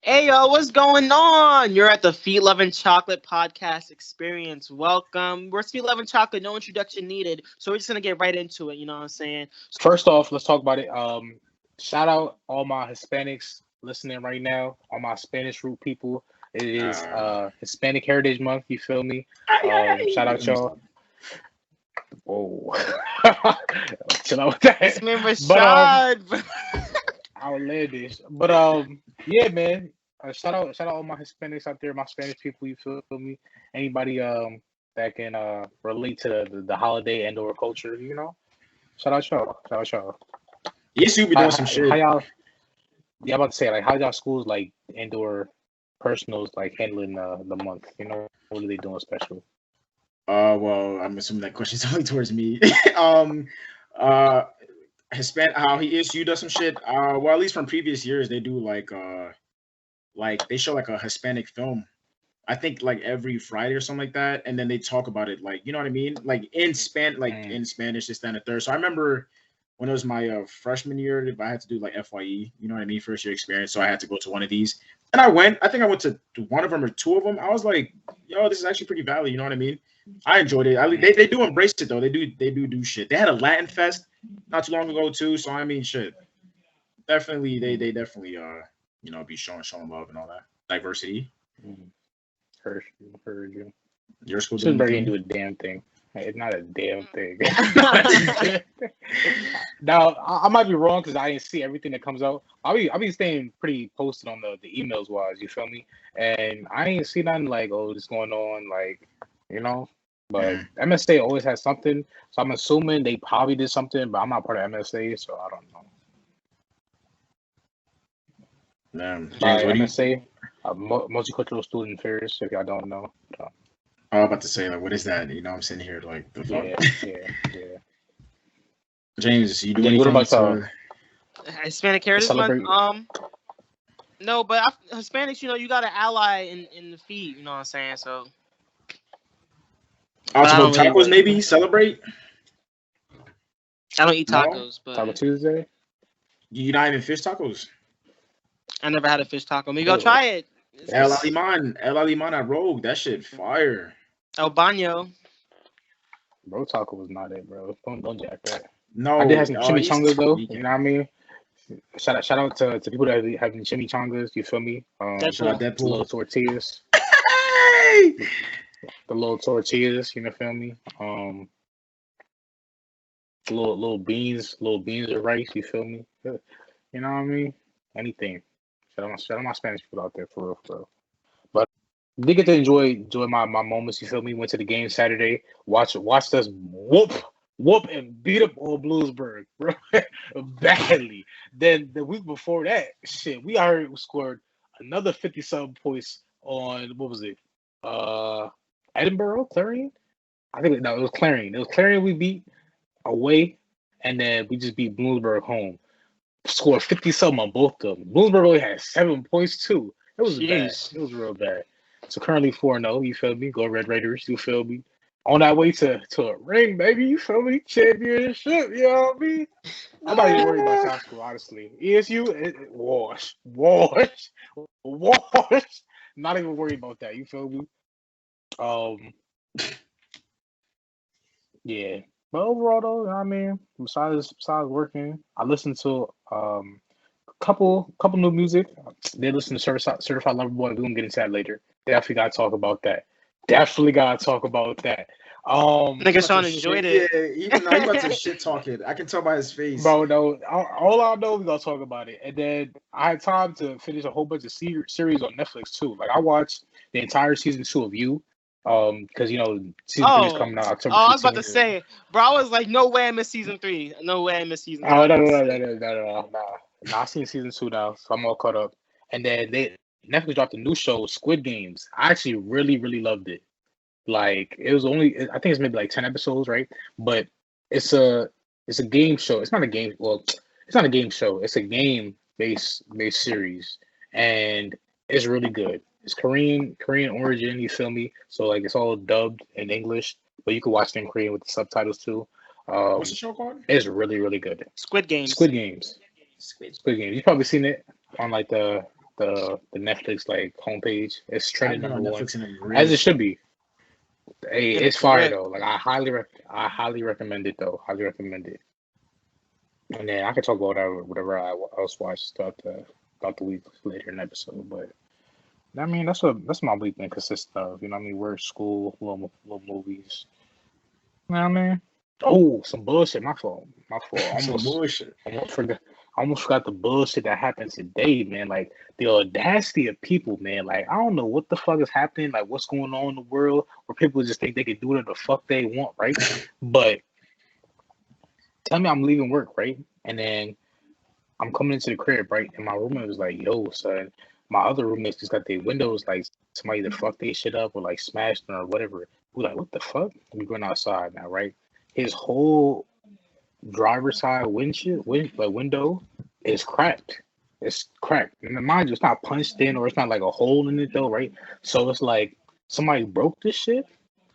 Hey yo, what's going on? You're at the Feet Loving Chocolate podcast experience. Welcome. We're Feet Loving Chocolate, no introduction needed. So we're just gonna get right into it, you know what I'm saying? First off, let's talk about it. Shout out all my Hispanics listening right now, all my Spanish root people. It is Hispanic Heritage Month. You feel me? Shout out y'all. Whoa, chill out with that. This man But Rashad. outlandish. But yeah, man. Shout out all my Hispanics out there, my Spanish people. You feel me? Anybody that can relate to the holiday and or culture. Shout out y'all. Shout out y'all. Yes, you be doing some How shit. y'all? Yeah, I'm about to say, like, how y'all schools like indoor personals like handling the month? What are they doing special? Well, I'm assuming that question's only towards me. Uh, Hispanic, how he is, you does some shit. Well, at least from previous years, they do like they show like a Hispanic film. I think like every Friday or something like that, and then they talk about it, like you know what I mean, like in Spanish, this, that, and the third. So I remember when it was my freshman year, if I had to do like FYE, you know what I mean, first year experience. So I had to go to one of these, and I went. I think I went to one of them or two of them. I was like, yo, this is actually pretty valid. You know what I mean? I enjoyed it. They do embrace it though. They do shit. They had a Latin fest not too long ago too. So I mean, shit. Definitely, they definitely be showing love and all that diversity. Mm. Heard you. Your school doing Shouldn't ain't do a anything? damn thing. It's not a damn thing. Now I might be wrong because I didn't see everything that comes out. I'll be staying pretty posted on the emails wise. You feel me? And I ain't see nothing like, oh, this going on, like, you know. But Mm. MSA always has something, so I'm assuming they probably did something. But I'm not part of MSA, so I don't know. James, By what do you? MSA, multicultural student affairs. If y'all don't know, I was about to say like, what is that? You know, I'm sitting here like the fuck. yeah. James, you do James, what anything about y'all? to? Hispanic Heritage Month. Celebrate. No, but Hispanics, you got an ally in the feet. You know what I'm saying? So, but I Also, don't really, tacos maybe celebrate. I don't eat No, tacos, Taco but Tuesday. you not even fish tacos. I never had a fish taco. Maybe I'll Ugh. try it. El Yes. Aliman at Rogue. That shit fire. El Baño. Bro, taco was not it, bro. Don't jack that. I did have No, some he's chimichangas though. You tweaking. know what I mean? Shout out to people that have having chimichangas. You feel me? Shout out Deadpool. The little Deadpool. tortillas, Hey! the little tortillas. You know, feel me? Little beans or rice. You feel me? You know what I mean? Anything. Shout out my Spanish people out there for real. But did get to enjoy my moments. You feel me? Went to the game Saturday. Watched us whoop and beat up old Bluesburg, bro, badly. Then the week before that, shit, we already scored another 50-something points on what was it? Uh, Edinburgh, Clarion. I think no, it was Clarion. It was Clarion we beat away, and then we just beat Bloomsburg home. Scored 50-something on both of them. Bloomsburg only had 7 points too. It was bad. Jeez. It was real bad. So currently 4-0. You feel me? Go Red Raiders. You feel me? On that way to a ring, baby. You feel me? Championship. You know what I mean? I'm not even worried about South School, honestly. ESU, wash. Not even worried about that. You feel me? Um, yeah. But overall, though, you know what I mean, besides working, I listened to couple new music. They listen to Certified Lover Boy. We're gonna get into that later. Definitely gotta talk about that. Nigga Sean To enjoyed shit. it. Yeah, even now he about to shit talk it. I can tell by his face. Bro, no, all I know we gonna talk about it, and then I had time to finish a whole bunch of series on Netflix too. Like I watched the entire season 2 of You, because season 3 is Oh, coming out October I was about to 15th. say, bro, I was like, no way I missed season 3. No way I missed season 3. Oh I was no, about no, to no, say. no, no, no, no, no. Nah, I seen season 2 now, so I'm all caught up. And then Netflix dropped a new show, Squid Games. I actually really, really loved it. Like it was I think it's maybe like 10 episodes, right? But it's a game show. It's not a game. Well, it's not a game show. It's a game based series, and it's really good. It's Korean origin. You feel me? So like it's all dubbed in English, but you can watch it in Korean with the subtitles too. What's the show called? It's really, really good. Squid Games. Squid Games. Squid. Squid Games. You've probably seen it on like the the Netflix like homepage. It's I've trending been number on one, Netflix in a as great. it should be. Hey, Yeah, it's fire correct. though. Like I highly recommend it though. Highly recommend it. And then I can talk about whatever I else watched throughout the week later in the episode. But I mean, that's my weekend consists of. You know what I mean? Work, school, little movies. You know what I mean? Oh, some bullshit. My fault. My fault. Some bullshit. Almost forgot. I almost forgot the bullshit that happened today, man. Like the audacity of people, man. Like I don't know what the fuck is happening. Like what's going on in the world where people just think they can do whatever the fuck they want, right? But tell me I'm leaving work, right? And then I'm coming into the crib, right? And my roommate was like, "Yo, son, my other roommates just got their windows like somebody that fucked their shit up or like smashed them or whatever." We're like, "What the fuck?" We going outside now, right? His whole driver's side window is cracked. It's cracked. And mind you, it's not punched in or it's not like a hole in it though, right? So it's like somebody broke this shit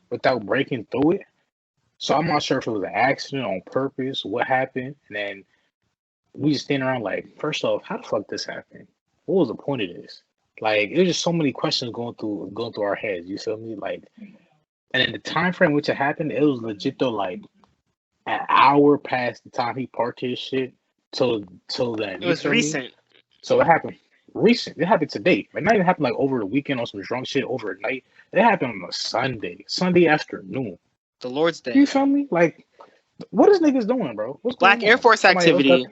without breaking through it. So I'm not sure if it was an accident on purpose, what happened, and then we just standing around like, first off, how the fuck this happened? What was the point of this? Like, there's just so many questions going through our heads. You feel me? Like, and in the time frame which it happened, it was legit though, like an hour past the time he parked his shit till then. It was recent. So it happened recent. It happened today. It not even happened like over the weekend on some drunk shit overnight. It happened on a Sunday afternoon. The Lord's Day. You feel me? Like, what is niggas doing, bro? What's Black going Air on? Force activity.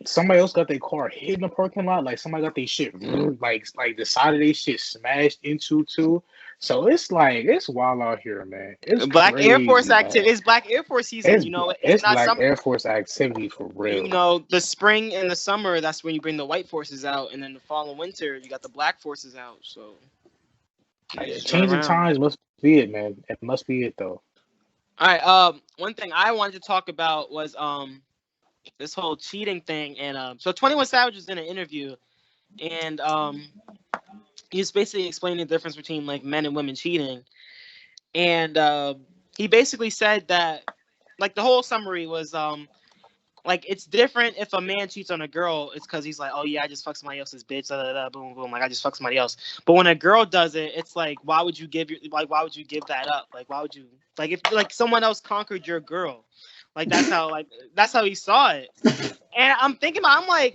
Somebody else got their car hit in the parking lot. Like somebody got their shit like the side of their shit smashed into too. So it's like it's wild out here, man. It's Black crazy, Air Force man. activity. It's Black Air Force season. It's, you know, it's not Black summer. Air Force activity for real. You know, the spring and the summer, that's when you bring the white forces out, and then the fall and winter, you got the black forces out. So changing times must be it, man. It must be it though. All right. One thing I wanted to talk about was this whole cheating thing, and so 21 Savage was in an interview, and he was basically explaining the difference between like men and women cheating, and he basically said that like the whole summary was like it's different if a man cheats on a girl, it's because he's like, oh yeah, I just fucked somebody else's bitch, boom boom, like I just fucked somebody else. But when a girl does it, it's like why would you give that up? Like why would you like if like someone else conquered your girl? Like that's how he saw it. And I'm thinking about, I'm like,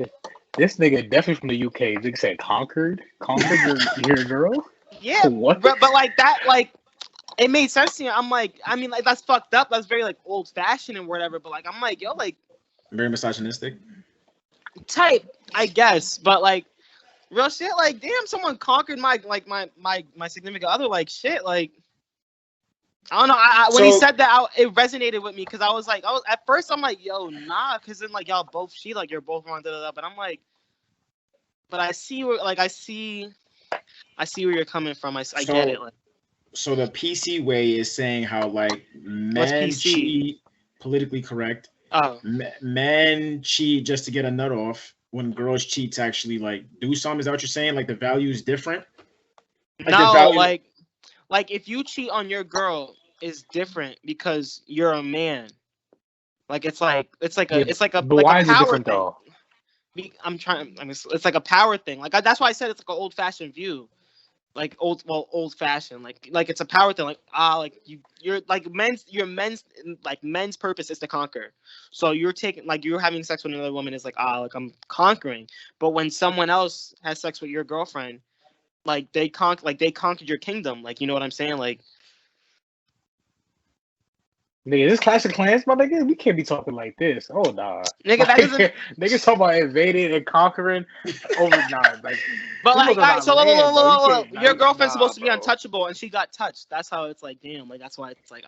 this nigga definitely from the UK. Nigga said conquered your girl. Yeah, what? But like that, like it made sense to me. I'm like, I mean, like that's fucked up. That's very like old fashioned and whatever. But like, I'm like, yo, like very misogynistic type, I guess. But like real shit, like damn, someone conquered my significant other. Like shit, like. I don't know. When he said that, it resonated with me because I was at first I'm like, yo, nah, because then like y'all both cheat, like you're both wrong, but I'm like, but I see where where you're coming from. I get it. Like, so the PC way is saying how like men cheat, politically correct. Oh, men cheat just to get a nut off. When girls cheat to actually like do something, is that what you're saying? Like the value is different. Like if you cheat on your girl is different because you're a man. Like it's like a power thing. Though? It's like a power thing. Like that's why I said it's like an old fashioned view. Like old fashioned. Like it's a power thing. Like you're like men's purpose is to conquer. So you're having sex with another woman is like I'm conquering. But when someone else has sex with your girlfriend, like they conquered your kingdom. Like you know what I'm saying? Like nigga, this Clash of Clans, my nigga, we can't be talking like this. Oh nah. Nigga, that doesn't niggas talking about invading and conquering over like but like alright, so look, your girlfriend's supposed to be untouchable and she got touched. That's how it's like damn, like that's why it's like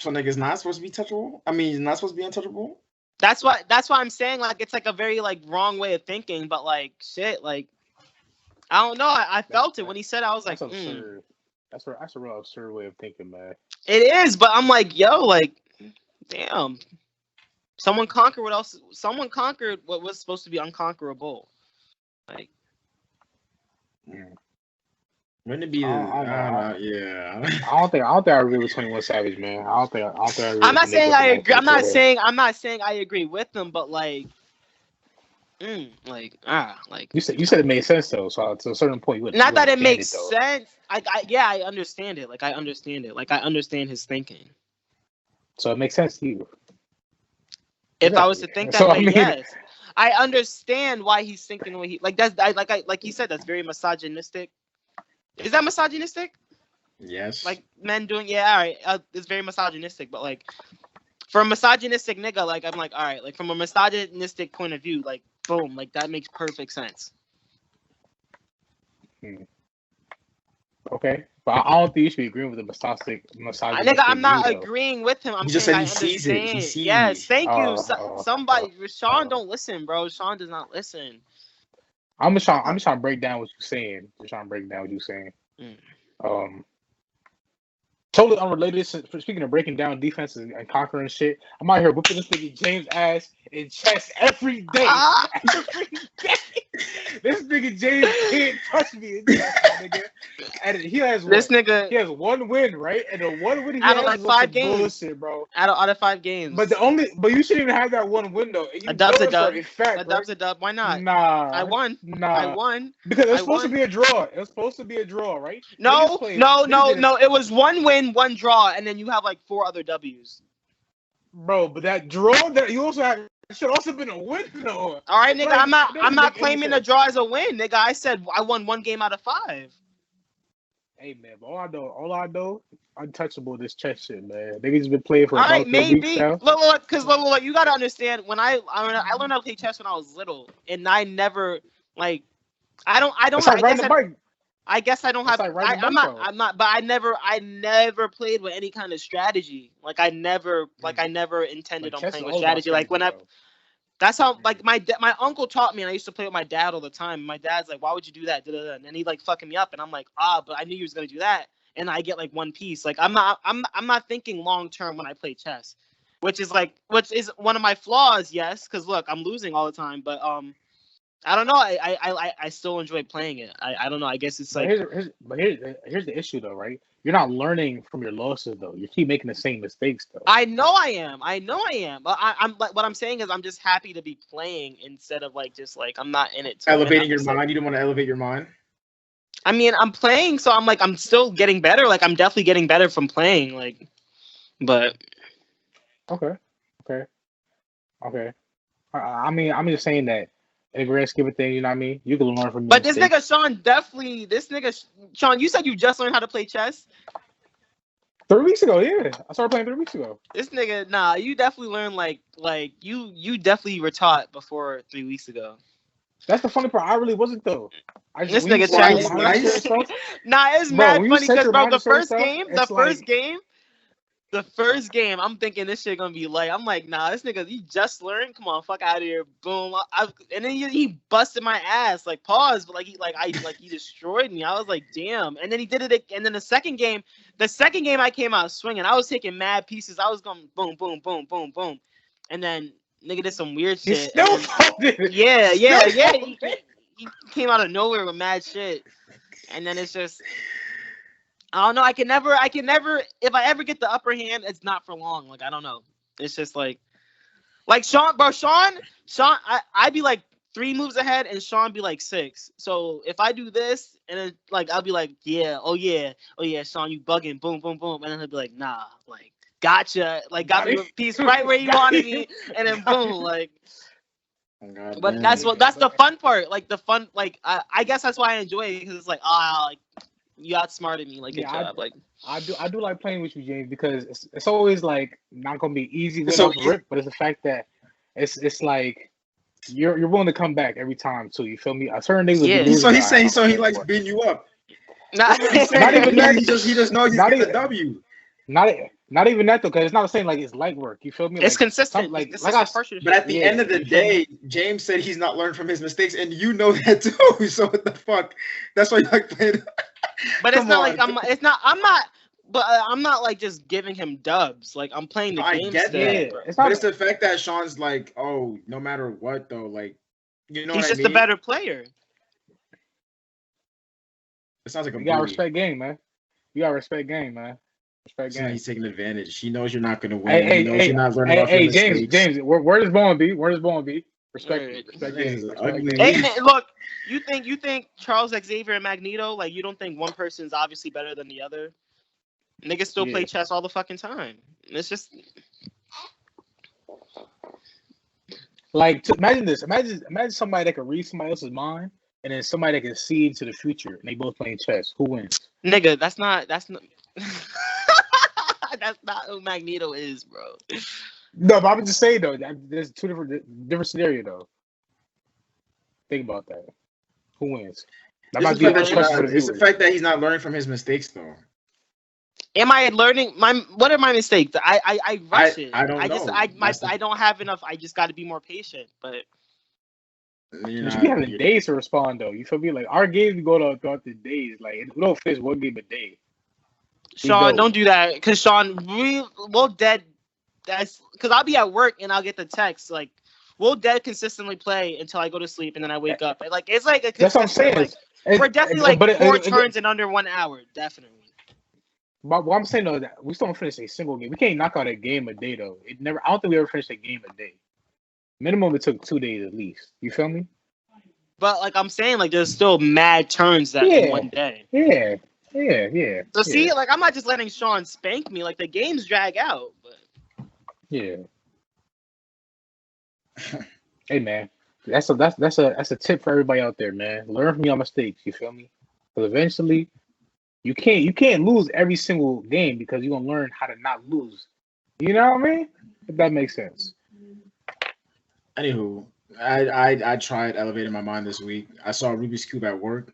So niggas not supposed to be touchable? I mean, not supposed to be untouchable? That's why I'm saying like it's like a very like wrong way of thinking, but like shit, like I don't know. I felt it when he said it, I was like, absurd. That's a real absurd way of thinking, man. It is, but I'm like, yo, like, damn. Someone conquered what else? Someone conquered what was supposed to be unconquerable. Like, wouldn't it be? Yeah. I don't think I agree with 21 Savage, man. I don't think I agree. I'm not saying I agree. I'm not saying I agree with them, but like, like You said it made sense though. So to a certain point, you would not that it makes sense. I understand it. Like I understand it. Like I understand his thinking. So it makes sense to you. If I was to think that way, yes. I understand why he's thinking the way he like. That's like he said. That's very misogynistic. Is that misogynistic? Yes. Like men doing, all right. It's very misogynistic, but like for a misogynistic nigga, like I'm like, all right. Like from a misogynistic point of view, like boom, like that makes perfect sense. Okay, but I don't think you should be agreeing with the misogynistic. Nigga, I'm not agreeing with him. I'm just saying I said he sees it. understand. He sees. Yes, thank you. Somebody, Sean, don't listen, bro. Sean does not listen. I'm just trying to break down what you're saying. Totally unrelated. Speaking of breaking down defenses and conquering shit, I'm out here whipping this nigga James' ass in chess every day. Every day. This nigga James can't touch me in chess, nigga. And he has he has one win, right? And the one win he out has of like is 5 games, bullshit, bro. Out of 5 games. But you shouldn't even have that one win though. A dub's a dub. A dub's a dub. Why not? Nah, I won. Because it's supposed to be a draw. It was supposed to be a draw, right? No. It was 1 win, 1 draw, and then you have like 4 other W's. Bro, but that draw that you also had should also been a win though. All right, nigga. Like, I'm not claiming the draw as a win, nigga. I said I won 1 game out of 5. Hey man, but all I know, untouchable this chess shit, man. Niggas just been playing for all about right, 3 maybe. weeks now. Look, you gotta understand when I learned how to play chess when I was little, and I never like I don't. I guess I don't have. I'm not. But I never played with any kind of strategy. Like I never intended on playing with strategy. Like when that's how like my uncle taught me, and I used to play with my dad all the time. My dad's like, "Why would you do that?" And then he like fucking me up, and I'm like, but I knew he was gonna do that, and I get like 1 piece. Like I'm not thinking long term when I play chess, which is one of my flaws. Yes, because look, I'm losing all the time, but I don't know. I still enjoy playing it. I don't know. I guess it's like. Here's the issue though, right? You're not learning from your losses though. You keep making the same mistakes though. I know I am. But what I'm saying is I'm just happy to be playing instead of like just like I'm not in it. Elevating your mind. You don't want to elevate your mind. I mean, I'm playing, so I'm still getting better. Like I'm definitely getting better from playing. Like, but. Okay. I mean, I'm just saying that. In the grand scheme of things, you know what I mean? You can learn from. But this nigga Sean, you said you just learned how to play chess 3 weeks ago. Yeah, I started playing 3 weeks ago. This nigga, nah, you definitely learned like you definitely were taught before 3 weeks ago. That's the funny part. I really wasn't though. This nigga Chinese. Nah, it's mad funny because bro, the first game, I'm thinking this shit gonna be light. I'm like, nah, this nigga, you just learned. Come on, fuck out of here, boom. And then he busted my ass. Like pause, but he destroyed me. I was like, damn. And then he did it. And then the second game, I came out swinging. I was taking mad pieces. I was going boom, boom, boom, boom, boom. And then nigga did some weird shit. Yeah. He came out of nowhere with mad shit. And then it's just. I don't know. I can never. If I ever get the upper hand, it's not for long. Like I don't know. It's just like Sean. I'd be like 3 moves ahead, and Sean be like 6. So if I do this, and then like I'll be like, oh yeah, Sean, you bugging, boom, boom, boom, and then he'll be like, nah, like gotcha, like got me a piece right where you wanted me, and then boom, like. But that's the fun part. Like the fun, like I guess that's why I enjoy it because it's like like. You outsmarted me, like good job. Like I do like playing with you, James, because it's always like not gonna be easy with off rip, but it's the fact that it's like you're willing to come back every time too. You feel me? A certain things. Yeah. So he's saying he likes beating you up. Not even that. He just knows he's getting the W. Not even that though, because it's not the same like it's light work. You feel me? It's consistent. But at the end of the day, James said he's not learned from his mistakes, and you know that too. So what the fuck? That's why you like playing. But it's not like I'm not like just giving him dubs. Like I'm playing the game. I get that. But it's the fact that Sean's like, oh, no matter what though, like you know, he's just a better player. It sounds like you gotta respect game, man. Respect game. He's taking advantage. He knows you're not gonna win. He knows you're not learning off your mistakes. James, where does Bowen be? Respect Right. it. Respect Niggas it. is Respect ugly. it. Hey man, look, you think Charles Xavier and Magneto, like you don't think one person's obviously better than the other? Niggas still play Yeah. chess all the fucking time. It's just Like, imagine this. Imagine somebody that can read somebody else's mind, and then somebody that can see into the future, and they both playing chess. Who wins? nigga, that's not that's not who Magneto is, bro. No, but I'm just saying though. There's two different scenario though. Think about that. Who wins? That It's might the be a fact that good you're question for not, the it's the viewers. fact that he's not learning from his mistakes though. Am I learning what are my mistakes? I rush it. I don't I know. I don't have enough. I just got to be more patient. But You're But you be not. having days to respond though. You feel me? Like our games, we go throughout the days. Like we don't finish one game a day. Sean, don't do that, cause Sean, we'll dead. That's because I'll be at work and I'll get the text like, we'll dead consistently play until I go to sleep and then I wake up. And, like it's like a That's what I'm consistent, saying. like we're definitely like four But turns in under 1 hour, definitely. what I'm saying though, that we still don't finish a single game. We can't knock out a game a day though. It never. I don't think we ever finished a game a day. Minimum, it took 2 days at least. You feel me? But like I'm saying, like there's still mad turns that in one day. Yeah. So see, like I'm not just letting Sean spank me. Like the games drag out. But Yeah. Hey man, that's a tip for everybody out there, man. Learn from your mistakes. You feel me? Because eventually, you can't lose every single game because you're gonna learn how to not lose. You know what I mean? If that makes sense. Anywho, I tried elevating my mind this week. I saw Rubik's Cube at work.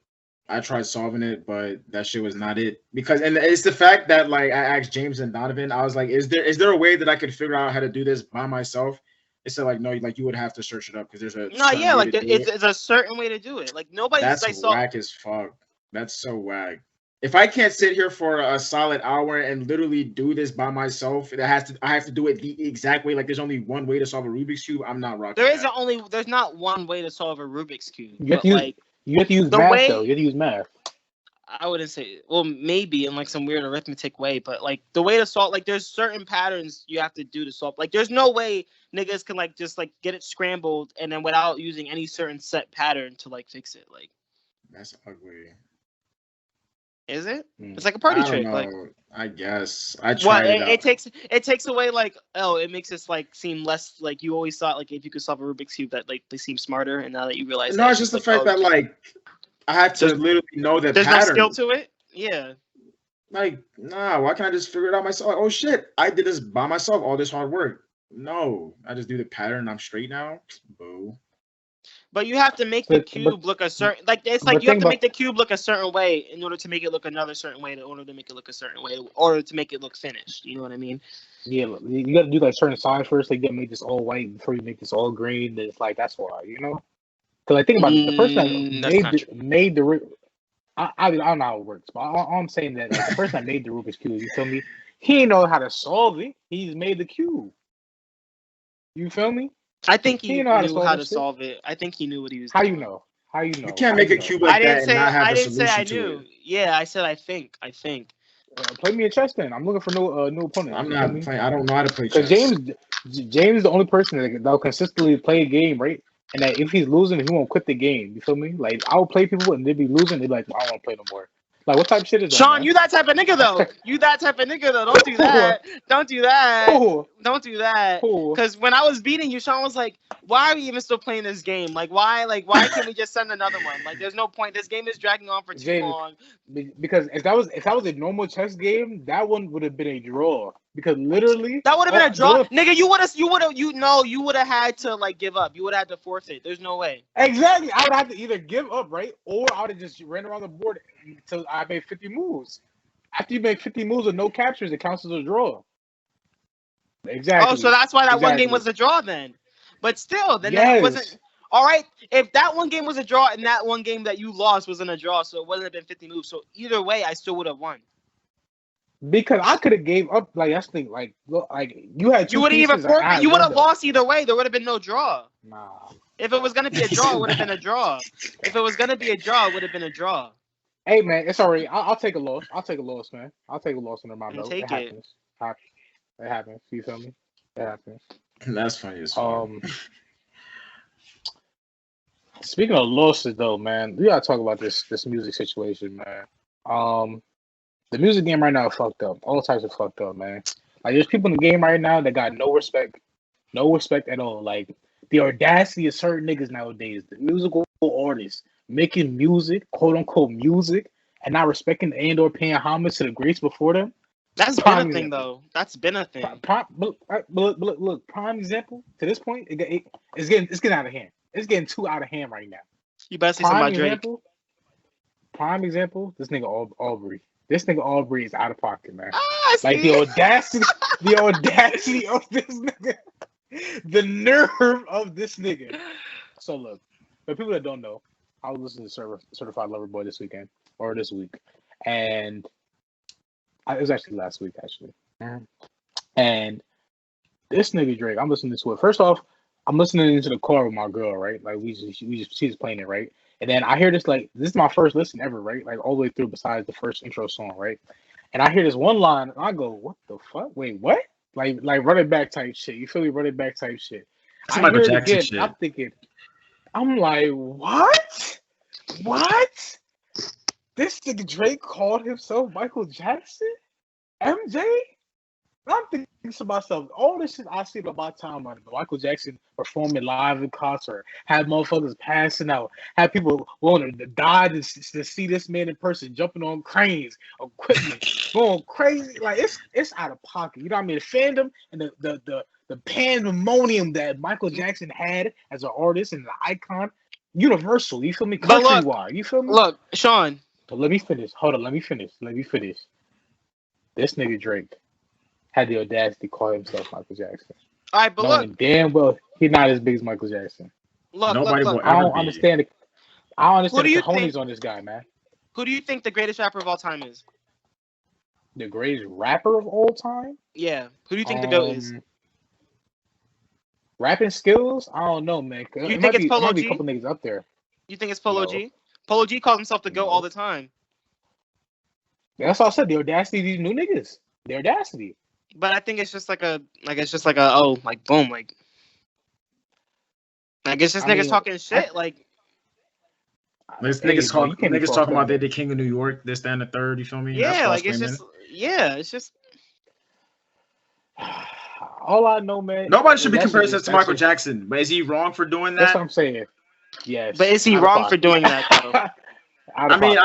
I tried solving it, but that shit was not it. Because and it's the fact that like I asked James and Donovan, I was like, is there a way that I could figure out how to do this by myself? It said like no, like you would have to search it up because there's a no, yeah, like it's it's a certain way to do it. Like nobody's that's like so. whack as fuck. That's so whack. If I can't sit here for a solid hour and literally do this by myself, I have to do it the exact way. Like there's only one way to solve a Rubik's Cube. I'm not rocking. There's not one way to solve a Rubik's Cube. You have to use the math way- though. You have to use math. I wouldn't say, well, maybe in like some weird arithmetic way, but like the way to solve, like there's certain patterns you have to do to solve. Like there's no way niggas can like just like get it scrambled and then without using any certain set pattern to like fix it. Like That's ugly. Is it? It's like a party trick. Know. Like I guess I tried it takes away like it makes us like seem less like you always thought like if you could solve a Rubik's Cube that like they seem smarter and now that you realize no, it's just the fact that like I had to literally know the there's pattern. no skill to it. Yeah. Like, nah, why can't I just figure it out myself? Like, oh shit, I did this by myself, all this hard work. No, I just do the pattern and I'm straight now. Boo. But you have to make the cube look a certain like it's like you have to make the cube look a certain way in order to make it look another certain way in order to make it look a certain way in order to make it look finished. You know what I mean? Yeah, you got to do like certain signs first. Like you got to make this all white before you make this all green. It's like that's why, you know. Because I think about it, the person that made the I don't know how it works, but all I'm saying that like, the person that made the Rubik's Cube, you feel me? He didn't know how to solve it. He just made the cube. You feel me? I think he knew how to solve it. I think he knew what he was doing. How you know? You can't make a cube like that and not have a solution I didn't say I knew. Yeah, I said I think. Play me a chess then. I'm looking for new opponent. I'm not playing. I don't know how to play chess. Because James is the only person that'll consistently play a game, right? And that if he's losing, he won't quit the game. You feel me? Like I'll play people and they'll be losing. They'll be like, I don't want to play no more. Like what type of shit is that? Sean, you that type of nigga though. Don't do that. Don't do that. Don't do that. Because when I was beating you, Sean was like, "Why are we even still playing this game? Like why can't we just send another one? Like there's no point. This game is dragging on for too long." Because if that was a normal chess game, that one would have been a draw. Because literally that would have been a draw, nigga. You would have had to like give up. You would have had to forfeit. There's no way. Exactly. I would have to either give up, right, or I would have just ran around the board until I made 50 moves. After you make 50 moves with no captures, it counts as a draw. Exactly. Oh, so that's why that one game was a draw then. But still, then that wasn't all right. If that one game was a draw and that one game that you lost wasn't a draw, so it wouldn't have been 50 moves. So either way, I still would have won. Because I could have gave up. Like that's the thing. Like look, like you had. You wouldn't even. You would have lost either way. There would have been no draw. Nah. If it was gonna be a draw, it would have been a draw. If it was gonna be a draw, it would have been a draw. Hey man, it's alright. I'll take a loss. I'll take a loss, man. I'll take a loss under my belt. It happens. It happens. You feel me? It happens. That's funny as fuck. Speaking of losses, though, man, we gotta talk about this music situation, man. The music game right now is fucked up. All types of fucked up, man. Like there's people in the game right now that got no respect at all. Like the audacity of certain niggas nowadays, the musical artists making music, quote unquote music, and not respecting and/or paying homage to the greats before them. That's been a thing, though. That's been a thing. Look, prime example to this point, it's getting out of hand. It's getting too out of hand right now. You better say something about Drake. Prime example, this nigga Aubrey. This nigga Aubrey is out of pocket, man. Like the audacity of this nigga, the nerve of this nigga. So look, for people that don't know, I was listening to Certified Lover Boy this week, and it was actually last week, actually. And this nigga Drake, I'm listening to it. First off, I'm listening into the car with my girl, right? Like she's playing it, right? And then I hear this, like, this is my first listen ever, right? Like all the way through besides the first intro song, right? And I hear this one line and I go, what the fuck? Wait, what? Like run it back type shit. You feel me? Run it back type shit. That's Michael Jackson again, shit. I'm like, what? What? This nigga Drake called himself Michael Jackson? MJ? I'm thinking to myself, all this shit I see about my time on Michael Jackson performing live in concert, have motherfuckers passing out, have people wanting to die to see this man in person, jumping on cranes, equipment, going crazy. Like it's out of pocket. You know what I mean? The fandom and the pandemonium that Michael Jackson had as an artist and an icon, universal. You feel me? Countrywide. You feel me? Look, Sean. But let me finish. Hold on. Let me finish. This nigga Drake had the audacity to call himself Michael Jackson. All right, but knowing damn well he's not as big as Michael Jackson. Nobody will ever I don't understand it. I don't understand the cojones on this guy, man. Who do you think the greatest rapper of all time is? The greatest rapper of all time? Yeah. Who do you think the GOAT is? Rapping skills? I don't know, man. You think it's Polo G? A couple niggas up there. You think it's Polo G? Polo G calls himself the GOAT all the time. That's all I said. The audacity of these new niggas. The audacity. But I think it's just like boom, like it's just niggas talking shit, like. This niggas talking about they the king of New York, this, that, and the third. You feel me? Yeah, like it's just. All I know, man. Nobody should be compared to Michael Jackson, but is he wrong for doing that? That's what I'm saying. Yes. But is he wrong for doing that though? I mean,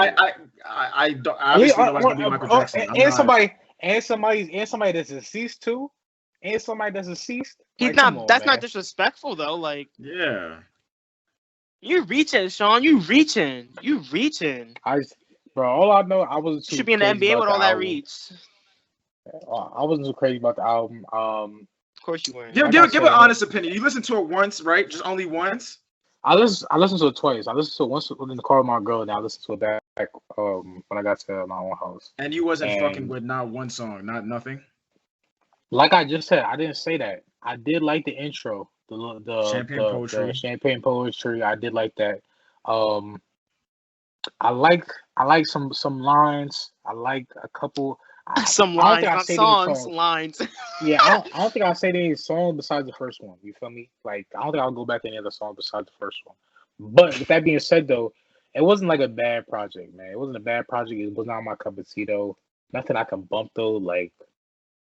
I don't. Obviously, nobody's gonna be Michael Jackson. And somebody that's deceased too, and somebody that's deceased. He's like, not. That's not disrespectful though. Like, yeah, you reaching, Sean. You reaching. Bro, all I know, I wasn't. You should be in the NBA with all that reach. I wasn't too crazy about the album. Of course you weren't. Give an honest opinion. You listened to it once, right? Just only once. I listened to it twice. I listened to it once in the car with my girl, and I listened to it back when I got to my own house. And you wasn't fucking with not one song, nothing. Like I just said, I didn't say that. I did like the intro, the champagne poetry. I did like that. I like some lines. I like a couple. Some lines, not songs, lines. Yeah, I don't think I'll say any song besides the first one. You feel me? Like, I don't think I'll go back to any other song besides the first one. But with that being said, though, it wasn't like a bad project, man. It wasn't a bad project. It was not my cup of tea, though. Nothing I can bump, though. Like,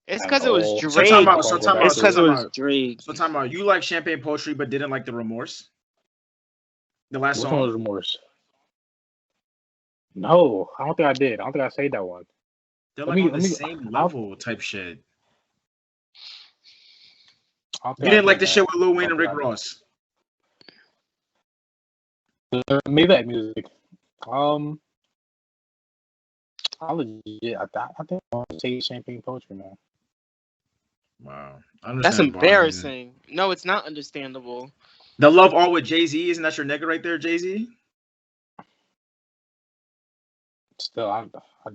it's because it was Drake. It's because it was Drake. So, time out. You like Champagne Poetry, but didn't like the Remorse? The last song? Which one was Remorse? No, I don't think I did. I don't think I said that one. They're like on the same level type shit. You didn't like the shit with Lil Wayne and Rick Ross. Maybach music. I think I want to say Champagne Poetry, man. Wow, that's embarrassing. No, it's not understandable. The Love All with Jay-Z, isn't that your nigga right there, Jay-Z? Still, I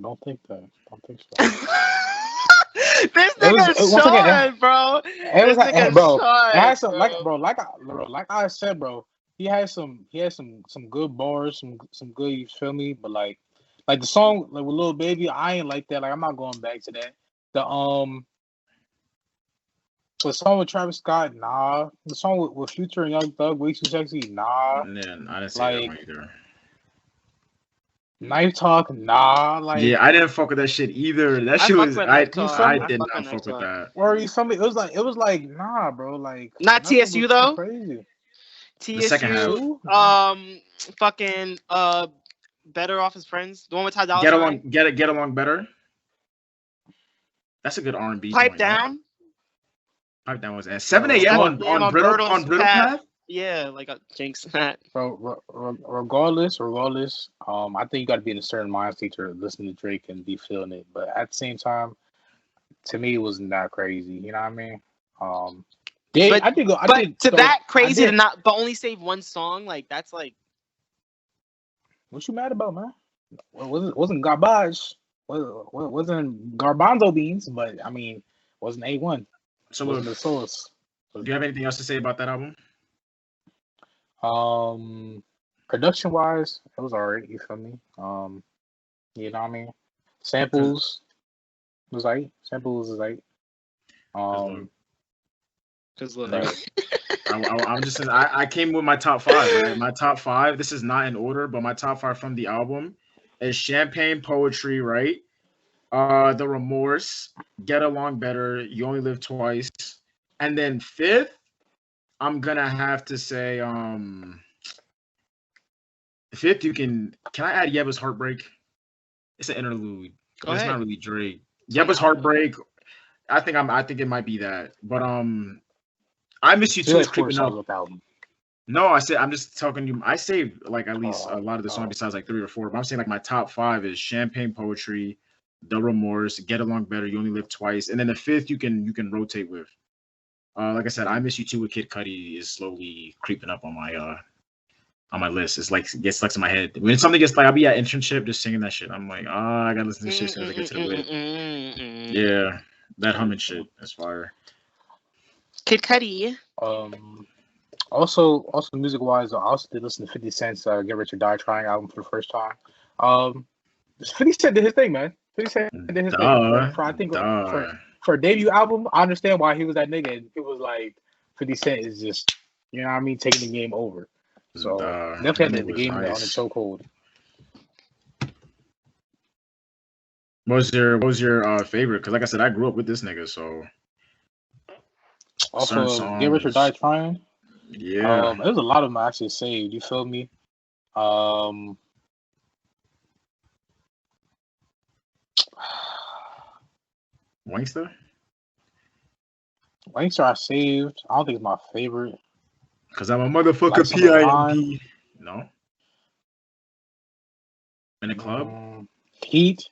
don't think that. I don't think so. This nigga Sean, bro. It was like, bro. It had some like I said, bro. He had some good bars, some good. You feel me? But like the song like with Lil Baby, I ain't like that. Like I'm not going back to that. The song with Travis Scott, nah. The song with Future and Young Thug, Way Too Sexy, nah. Yeah, I didn't say that one either. Knife Talk, nah. Like, yeah, I didn't fuck with that shit either. That shit was I did not fuck with that. Or it was like, nah, bro. Like, not TSU though. Crazy. TSU, fucking Better Off as Friends. The one with Ty Dolla Sign. Get along better. That's a good R&B. Pipe down. Pipe down was at 7 a.m. on Brittle Path. Yeah, like a Jinx that. Regardless, I think you got to be in a certain mind state to listen to Drake and be feeling it. But at the same time, to me, it wasn't that crazy. You know what I mean? Crazy to not, but only save one song. Like that's like. What you mad about, man? Wasn't garbage. Wasn't garbanzo beans, but I mean, wasn't A1. So wasn't the sauce. Do you have anything else to say about that album? Production wise, it was alright. You feel me? You know what I mean? Samples was right. Because look, I'm just saying, I came with my top 5. Right? My top 5. This is not in order, but my top 5 from the album is Champagne Poetry, right? The Remorse, Get Along Better, You Only Live Twice, and then 5th, I'm gonna have to say 5th. Can I add Yeba's Heartbreak? It's an interlude. It's not really Drake. Yeba's Heartbreak. I think it might be that, but I Miss You Too is creeping up. No, I'm just talking to you. I saved like at least a lot of the songs besides like 3 or 4. But I'm saying like my top 5 is Champagne Poetry, The Remorse, Get Along Better, You Only Live Twice, and then the 5th you can rotate with. Like I said, I Miss You Too with Kid Cudi is slowly creeping up on my list. It's like gets stuck in my head. When something gets like I'll be at internship just singing that shit. I'm like, I gotta listen to this shit as soon as I get to the whip. Yeah, that humming shit is fire. Kid Cudi. Also music wise, I also did listen to 50 Cent's Get Rich or Die Trying album for the first time. 50 Cent did his thing, man. 50 Cent did his thing. For a debut album, I understand why he was that nigga. It was like 50 Cent is just, you know what I mean, taking the game over. So definitely had the game on the chokehold. What was your favorite? Because like I said, I grew up with this nigga, so. Also, Get Rich or Die Trying. Yeah. There's a lot of them I actually saved. You feel me? Wankster I saved. I don't think it's my favorite. Because I'm a motherfucker PIMP. No. In the club? Heat.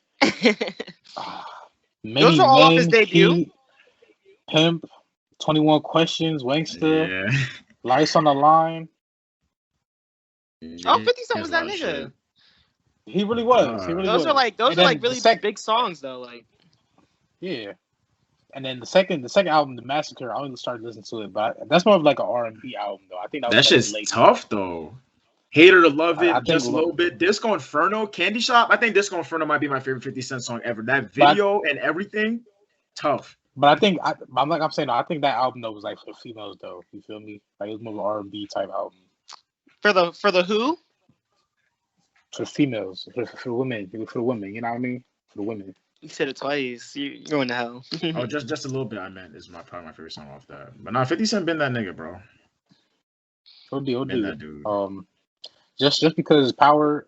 Those are all off his debut. Heat, Pimp. 21 Questions. Wankster. Yeah. Lights on the Line. Oh, 50 Cent was that nigga. Shit. He really was. Those are like really big songs though. Like. Yeah. And then the second album, The Massacre, I only started listening to it, but that's more of like an R&B album though. I think that shit's tough though. Hater to Love It, just a little bit. Disco Inferno, Candy Shop. I think Disco Inferno might be my favorite 50 Cent song ever. That video and everything, tough. But I think I think that album though was like for females though. You feel me? Like it was more of an R&B type album. For the who? For females, for women, you know what I mean? For the women. You said it twice. You're going to hell. Oh, just a little bit. I meant is probably my favorite song off that. But nah, 50 Cent been that nigga, bro. OD. That dude. Just because Power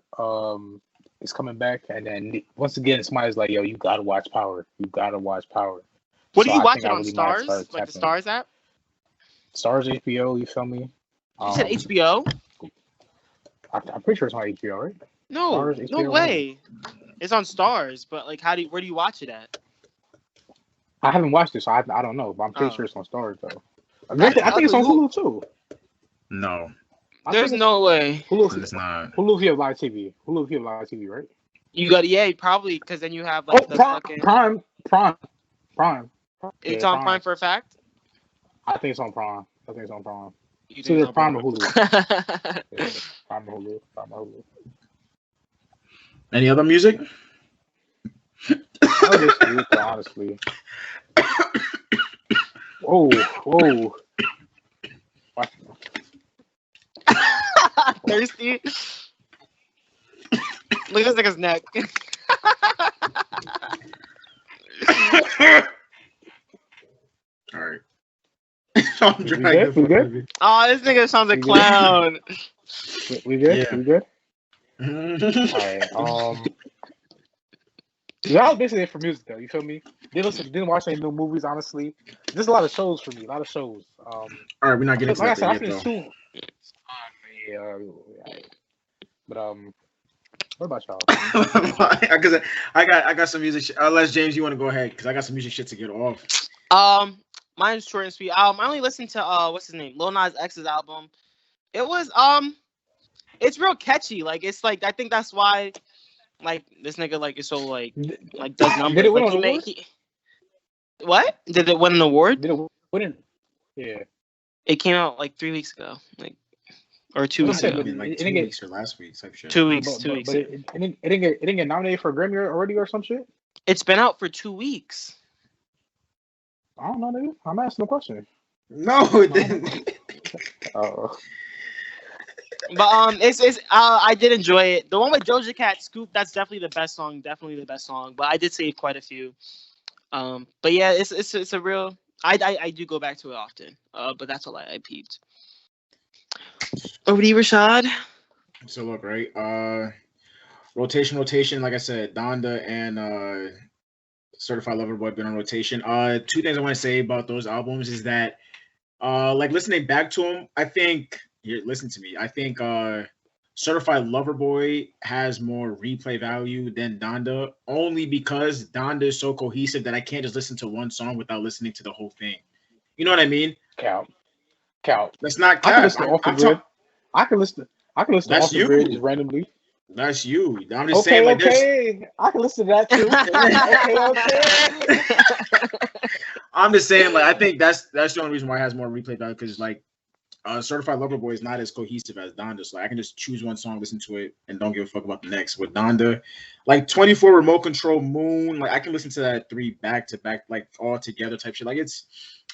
is coming back, and then once again somebody's like, "Yo, you gotta watch Power. You gotta watch Power." What do you watch it on Stars? Like the Stars app? Stars, HBO. You feel me? You said HBO? I'm pretty sure it's on HBO, right? No, Stars, HBO, no way. Right? It's on Stars, but like, where do you watch it at? I haven't watched it, so I don't know. But I'm pretty sure it's on Stars though. I think it's on Hulu too. No. There's no way. Hulu, it's not. Hulu if you have live TV. Hulu if you have live TV, right? You got probably because then you have like Prime. It's on Prime for a fact. I think it's on Prime. It's either Prime or Hulu. Yeah, Prime or Hulu. Any other music? Honestly. Whoa. Thirsty. Look at this nigga's neck. All right. I'm We good? Oh, this nigga sounds like a clown. We good? Yeah. We good? Alright, yeah, that was basically it for music though, you feel me? Didn't watch any new movies, honestly. There's a lot of shows for me, a lot of shows. All right, we're not getting to like that I yet, finished though. two. But what about y'all? Because I got some music. Unless James, you want to go ahead? Because I got some music shit to get off. Mine's short and sweet. I only listened to what's his name, Lil Nas X's album. It was it's real catchy. Like it's like I think that's why like this nigga like is so like does numbers. Did it win like, an award? What? Did it win an award? Did it win? Yeah. It came out like 3 weeks ago, like or 2 weeks ago. Like 2 weeks or last week type shit. 2 weeks. 2 weeks. But it didn't get nominated for a Grammy already or some shit. It's been out for 2 weeks. I don't know, nigga. I'm asking a question. No, it didn't. Oh. But it's I did enjoy it. The one with Doja Cat, Scoop, that's definitely the best song. But I did save quite a few. But yeah, it's a real. I do go back to it often. But that's all I peeped. Over to you, Rashad. So look, right. Rotation. Like I said, Donda and Certified Lover Boy been on rotation. 2 things I want to say about those albums is that, like listening back to them, I think. Here, listen to me. I think Certified Lover Boy has more replay value than Donda, only because Donda is so cohesive that I can't just listen to one song without listening to the whole thing. You know what I mean? Count. That's not I cap. can listen to Off the Grid. I can listen to That's Off the Grid just randomly. That's you. I'm just saying, like, okay. I can listen to that too. okay. I'm just saying, like, I think that's the only reason why it has more replay value, because like Certified Lover Boy is not as cohesive as Donda. So like, I can just choose one song, listen to it, and don't give a fuck about the next. With Donda, like 24 Remote Control Moon, like I can listen to that 3 back to back, like all together type shit. Like it's,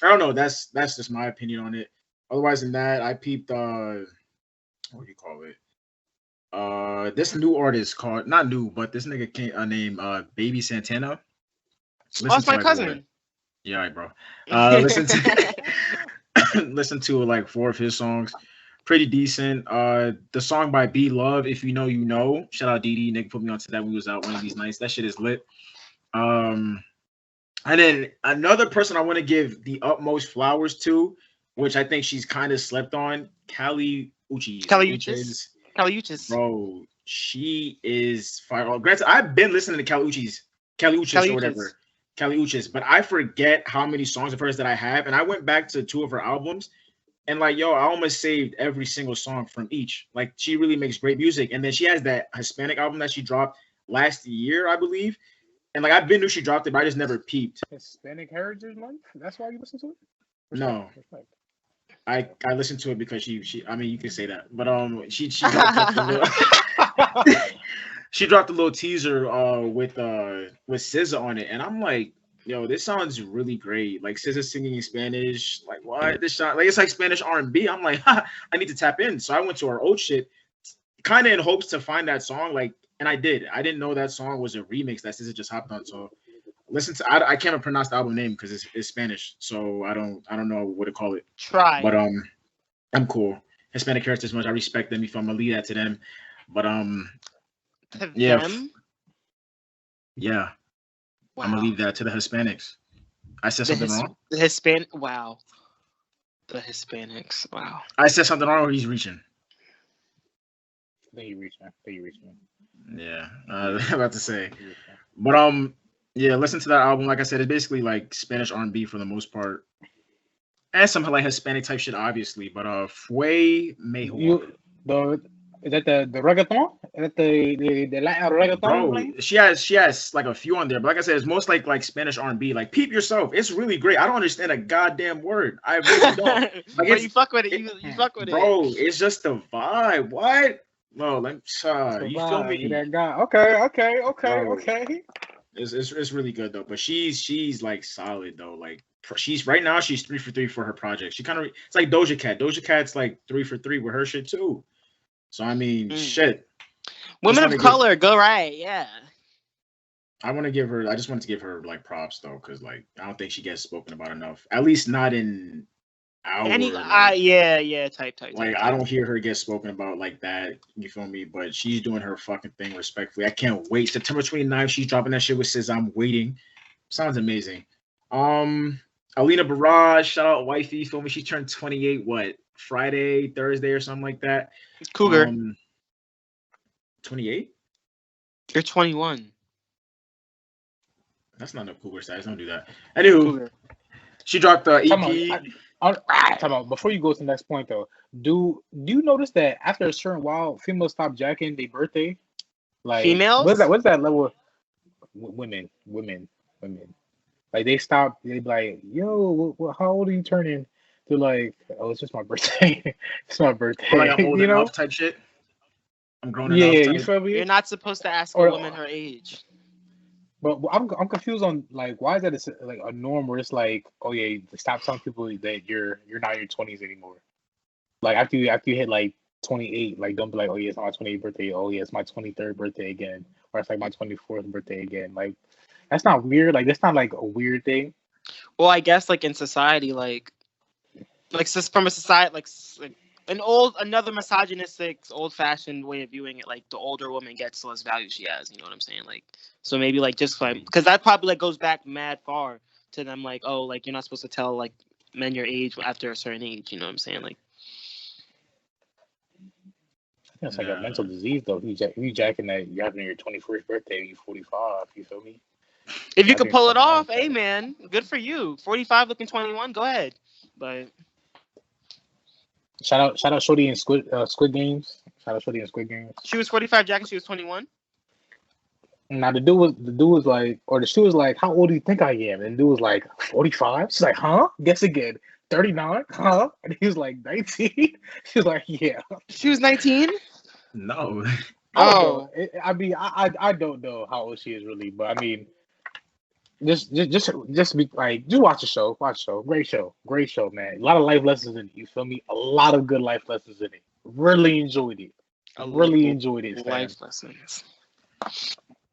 I don't know. That's just my opinion on it. Otherwise than that, I peeped what do you call it? This new artist called, not new, but this nigga came named Baby Santana. That's my cousin. Yeah, right, bro. Listen to like 4 of his songs. Pretty decent. The song by B Love, If You Know, You Know. Shout out DD. Nigga put me onto that when we was out one of these nights. That shit is lit. And then another person I want to give the utmost flowers to, which I think she's kind of slept on, Kali Uchis. Kali Uchis. Bro, she is fire. Granted, I've been listening to Kali Uchis or whatever. Kali Uchis, but I forget how many songs of hers that I have. And I went back to 2 of her albums and like, yo, I almost saved every single song from each. Like, she really makes great music. And then she has that Hispanic album that she dropped last year, I believe. And like, I've been knew she dropped it, but I just never peeped. Hispanic Heritage Month? That's why you listen to it? No. I listened to it because she I mean, you can say that, but she dropped a little, she dropped a little teaser with SZA on it, and I'm like, yo, this sounds really great. Like SZA singing in Spanish, like what? This sound like it's like Spanish R&B. I'm like, I need to tap in. So I went to her old shit, kind of in hopes to find that song. Like, and I did. I didn't know that song was a remix that SZA just hopped on. So listen to. I can't even pronounce the album name because it's Spanish, so I don't know what to call it. Try. But I'm cool. Hispanic heritage much. I respect them. If I'm gonna leave that to them. But yeah. Them? Yeah. Wow. I'm gonna leave that to the Hispanics. I said something wrong. The Hispanic. Wow. The Hispanics. Wow. I said something wrong, or he's reaching. I think you reaching. Yeah, I'm about to say. But yeah, listen to that album. Like I said, it's basically like Spanish R&B for the most part, and some like Hispanic type shit, obviously. But Fue Mejor. Is that the reggaeton? Is that the Latin reggaeton? Bro, she has like a few on there, but like I said, it's most like Spanish R&B. Like, peep yourself. It's really great. I don't understand a goddamn word. I really don't. Like, you fuck with it. You fuck with it, bro. It's just the vibe. What? No, let me. You feel me? That guy. Okay. It's really good though. But she's like solid though. Like she's right now she's 3 for 3 for her project. She kind of it's like Doja Cat. Doja Cat's like 3 for 3 with her shit too. So I mean, shit. Women of color, go right, yeah. I just wanted to give her like props though, because like I don't think she gets spoken about enough. At least not in our type. Like I don't hear her get spoken about like that. You feel me? But she's doing her fucking thing respectfully. I can't wait. September 29th, she's dropping that shit with Says I'm Waiting. Sounds amazing. Alina Barrage, shout out wifey. You feel me? She turned 28. What Friday, Thursday, or something like that. Cougar. 28. You're 21. That's not no Cougar size. Don't do that. Anywho, she dropped the EP. Before you go to the next point, though, do you notice that after a certain while, females stop jacking their birthday? Like females? What's that level? Women. Like they stop. They be like, "Yo, how old are you turning?" They're like, "Oh, it's just my birthday. It's my birthday." Like I'm old enough type shit. I'm grown enough. Yeah, you feel me? You're not supposed to ask a woman her age. But I'm confused on like why is that like a norm where it's like, oh yeah, stop telling people that you're not in your 20s anymore. Like after you hit like 28, like don't be like, oh yeah, it's not my 28th birthday. Oh yeah, it's my 23rd birthday again, or it's like my 24th birthday again. Like that's not weird. Like that's not like a weird thing. Well, I guess like in society, like from a society like another misogynistic, old-fashioned way of viewing it, like the older woman gets, the less value she has. You know what I'm saying? Like, so maybe like just like because that probably like goes back mad far to them. Like, oh, like you're not supposed to tell like men your age after a certain age. You know what I'm saying? Like, I think it's like a mental disease though. If you jacking that you're having your 21st birthday, you're 45. You feel me? If you can pull it off, hey man, good for you. 45 looking 21, go ahead. But. Shout out Shorty in Squid Games. Shout out Shorty in Squid Games. She was 45 jacking, she was 21. Now the dude was like, or the shoe was like, how old do you think I am? And the dude was like, 45. She's like, huh? Guess again. 39? Huh? And he was like, 19. She was like, yeah. She was 19? No. I don't know how old she is really, but I mean, just be like, just watch the show. Great show, man. A lot of life lessons in it. You feel me? A lot of good life lessons in it. Really enjoyed it. Life lessons.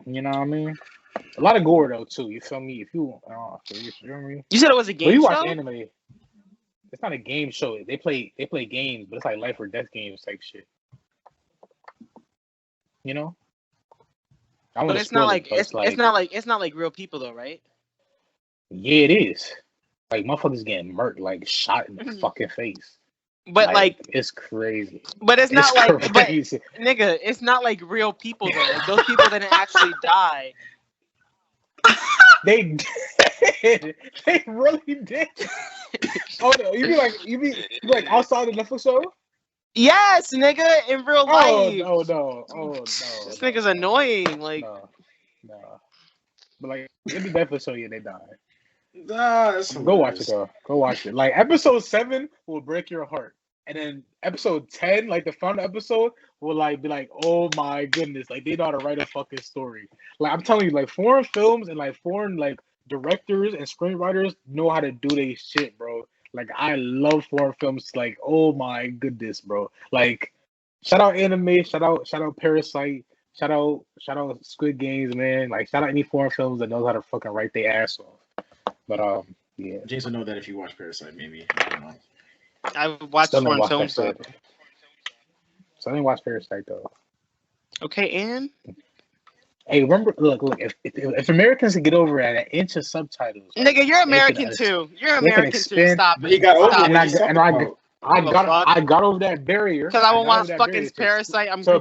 You know what I mean? A lot of gore though too. You feel me? If you, you know what I mean? You said it was a game show. You watch anime. It's not a game show. They play games, but it's like life or death games type shit. You know? But it's not like real people though, right? Yeah, it is. Like motherfuckers getting murked, like shot in the fucking face. But like it's crazy. But it's not crazy. But nigga, it's not like real people though. Like, those people didn't actually die. They did. They really did. Oh no, you mean like outside of the Netflix show? Yes, nigga, in real life. Oh no. This nigga's annoying. Like, no. But like, in the Netflix show, yeah, they died. Nah, go watch it though. Go watch it. Like episode 7 will break your heart, and then episode 10, like the final episode, will like be like, oh my goodness, like they know how to write a fucking story. Like I'm telling you, like foreign films and like foreign like directors and screenwriters know how to do their shit, bro. Like I love foreign films. Like oh my goodness, bro. Like shout out anime, shout out Parasite, shout out Squid Games, man. Like shout out any foreign films that knows how to fucking write their ass off. But yeah. James will know that if you watch Parasite, maybe. I don't know. I've watched foreign films. So I didn't watch Parasite though. Okay, and hey, remember? Look. If Americans can get over at an inch of subtitles, nigga, you're American too. You're American too. Stop. But he got over it. I got over that barrier because I don't want to fucking Parasite. I'm so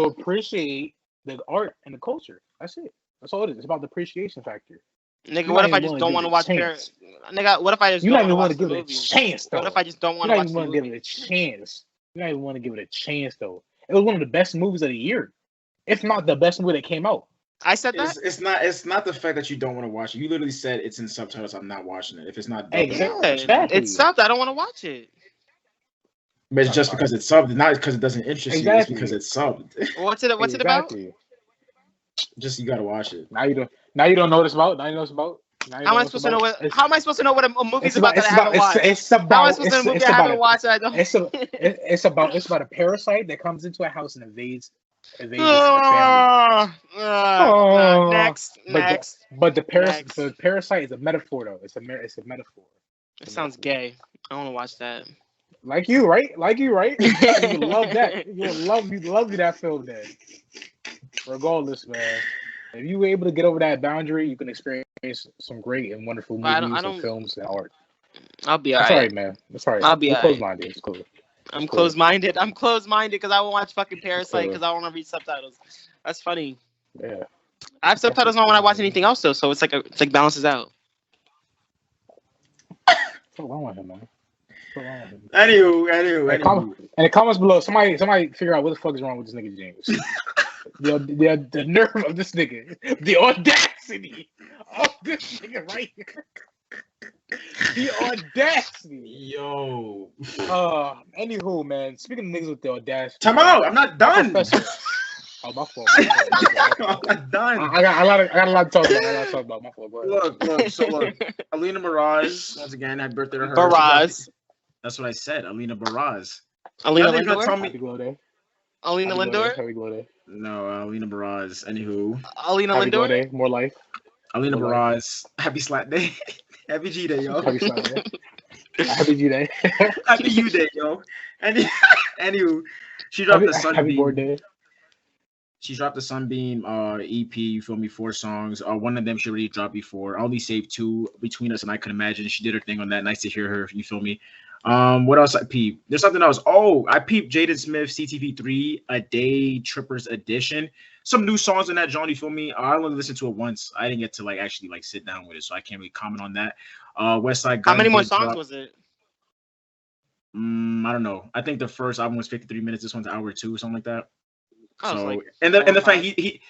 appreciate the art and the culture. That's it. That's all it is. It's about the appreciation factor. Nigga, what if I just don't want to watch Parasite? Nigga, what if I just don't want to give it a chance though? What if I just don't want to watch the movie? Give it a chance. You don't even want to give it a chance though. It was one of the best movies of the year, if not the best movie that came out. I said that. It's not the fact that you don't want to watch it. You literally said it's in subtitles. I'm not watching it. If it's not dubbed, exactly. It's subbed. I don't want to watch it. But it's just because it's subbed, not because it doesn't interest you. It's because it's subbed. What's it about? Just you gotta watch it. Now you don't know what it's about. Now you know what it's about. How am I supposed to know what? How am I supposed to know what a movie's about that I haven't watched? It's about. How am I supposed to know a movie I haven't watched that I don't? It's about a parasite that comes into a house and invades its family. Next. But the parasite is a metaphor though. It's a metaphor. It sounds gay. I want to watch that. Like you, right? You love that. You love that film then. Regardless, man. If you were able to get over that boundary, you can experience some great and wonderful movies and films and art. I'll be alright. That's alright, man. That's alright. I'll be alright. Close-minded. It's cool. I'm close-minded. I'm close-minded because I won't watch fucking Parasite because I want to read subtitles. That's funny. Yeah. I have subtitles on when I watch anything else though, so it's like balances out. What's wrong with him, man? Anywho. In the comments below, somebody figure out what the fuck is wrong with this nigga James. the nerve of this nigga, the audacity of this nigga right here. The audacity. Yo. Anywho, man. Speaking of niggas with the audacity. Time out. I'm not done. Oh, my fault. I'm not done. I got a lot to talk about. My fault. Go ahead. Look. Alina Baraz, once again, happy birthday to her. Baraz. That's what I said. Alina Baraz. Alina Lindor? Happy glow day. Alina Lindor? Happy glow day. No, Alina Baraz. Anywho. Alina Happy glow Lindor? day. More life. Alina Baraz. Happy Slap Day. Happy G Day, yo. Happy Slap Day. Happy G Day. Happy U Day, yo. Anywho, she dropped the Sunbeam. Happy board day. She dropped the Sunbeam EP, you feel me, 4 songs. One of them she already dropped before. I only saved 2 between us, and I could imagine she did her thing on that. Nice to hear her, you feel me. What else I peeped? There's something else. Oh, I peeped Jaden Smith CTV3 A Day Trippers Edition. Some new songs in that genre, you feel me? I only listened to it once. I didn't get to actually sit down with it, so I can't really comment on that. Westside Gunn. How many more songs was it? I don't know. I think the first album was 53 minutes. This one's an hour 2 or something like that. So and the fact he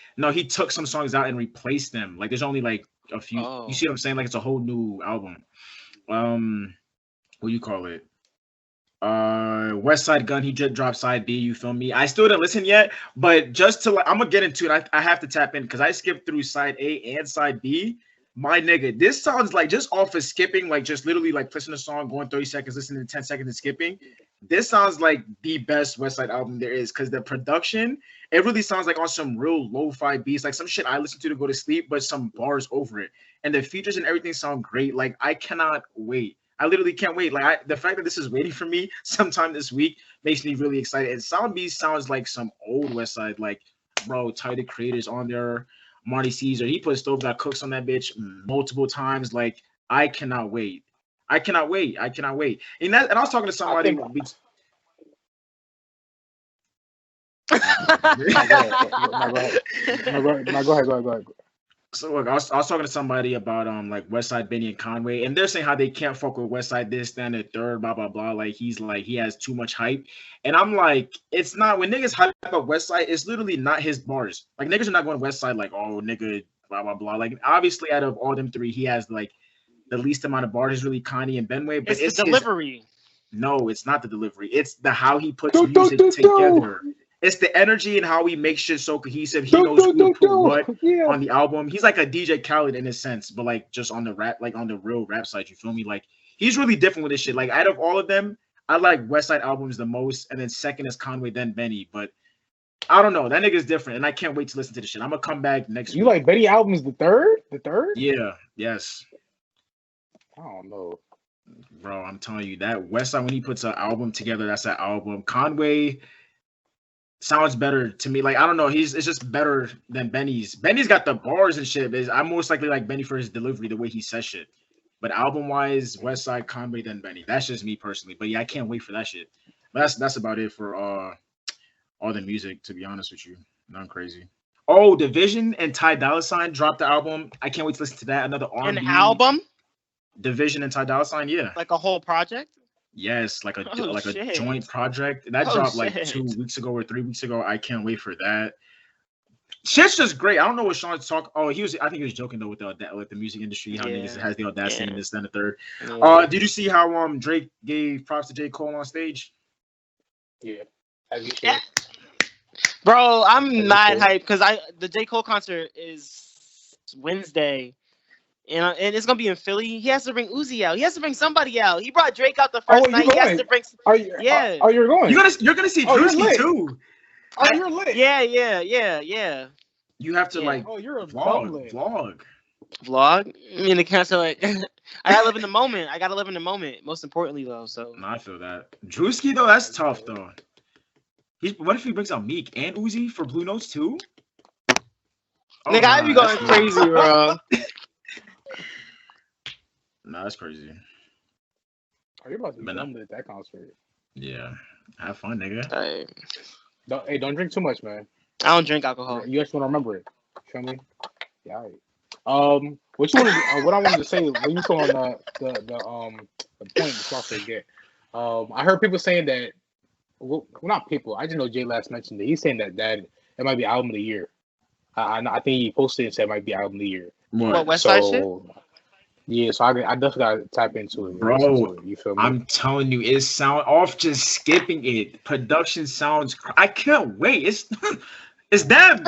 took some songs out and replaced them. Like there's only a few. You see what I'm saying? Like it's a whole new album. What do you call it? Westside Gunn, he just dropped side B, you feel me? I still didn't listen yet, but just to I'm gonna get into it. I have to tap in because I skipped through side A and side B. My nigga, this sounds like just off of skipping, just literally listening to a song, going 30 seconds, listening to 10 seconds and skipping. This sounds like the best Westside album there is because the production, it really sounds like on some real lo-fi beats, like some shit I listen to go to sleep, but some bars over it. And the features and everything sound great. I cannot wait. I literally can't wait. The fact that this is waiting for me sometime this week makes me really excited. And Sound B sounds like some old Westside, bro, Tyler the Creator's on there. Marty Caesar, he put Stove That Cooks on that bitch multiple times. I cannot wait. I cannot wait. And I was talking to somebody. Go ahead. So look, I was talking to somebody about Westside, Benny, and Conway, and they're saying how they can't fuck with Westside this, then the third, blah blah blah. He has too much hype, and I'm it's not when niggas hype up Westside, it's literally not his bars. Niggas are not going Westside oh nigga, blah blah blah. Obviously out of all them 3, he has the least amount of bars is really Kanye and Benway, but it's the delivery. No, it's not the delivery. It's the how he puts music together. It's the energy and how he makes shit so cohesive. He knows who to put what on the album. He's like a DJ Khaled in a sense, but just on the rap, on the real rap side, you feel me? He's really different with this shit. Out of all of them, I like Westside albums the most, and then second is Conway, then Benny. But I don't know. That nigga's different, and I can't wait to listen to this shit. I'm gonna come back next week. You like Benny albums the third? The third? Yeah. Yes. I don't know. Bro, I'm telling you, that Westside, when he puts an album together, that's that album. Conway sounds better to me. I don't know. It's just better than Benny's. Benny's got the bars and shit. I'm most likely like Benny for his delivery, the way he says shit. But album-wise, Westside, Conway, then Benny. That's just me personally. But yeah, I can't wait for that shit. But that's about it for all the music, to be honest with you. Nothing crazy. Oh, Division and Ty Dolla $ign dropped the album. I can't wait to listen to that. Another R&B. An album? Division and Ty Dolla $ign, yeah. Like a whole project? Yes, a joint project. That dropped 2 weeks ago or 3 weeks ago. I can't wait for that. Shit's just great. I don't know what Sean's talking. Oh, I think he was joking though with the music industry. How niggas has the audacity in this, then the third. Yeah. Did you see how Drake gave props to J. Cole on stage? Yeah. Bro, I'm not cool. hyped because the J. Cole concert is Wednesday. And it's gonna be in Philly. He has to bring Uzi out. He has to bring somebody out. He brought Drake out the first night. You He has to going? bring. Are you? Yeah. You're going? You're gonna see Oh, you're Drewski lit. too. Oh, you're lit. Yeah. You have to Yeah. You're a vlog. Vlog. I mean, the cancer like. I gotta live in the moment. Most importantly, though. So. No, I feel that. Drewski though, that's tough though. What if he brings out Meek and Uzi for Blue Notes too? Oh, Nigga, I be going crazy, bro. Nah, that's crazy. Are you about to be dumb at that concert? Yeah. Have fun, nigga. Don't drink too much, man. I don't drink alcohol. You just want to remember it. Feel me? Yeah. All right. What I wanted to say when you saw on the point before I forget. I heard people saying that. Well, not people. I just know Jay last mentioned it. He's saying that it might be album of the year. I think he posted and said it might be album of the year. What West Side shit? Yeah, so I definitely gotta tap into it, bro. You feel me? I'm telling you, it sound off just skipping it. Production sounds. I can't wait. It's them. It's them,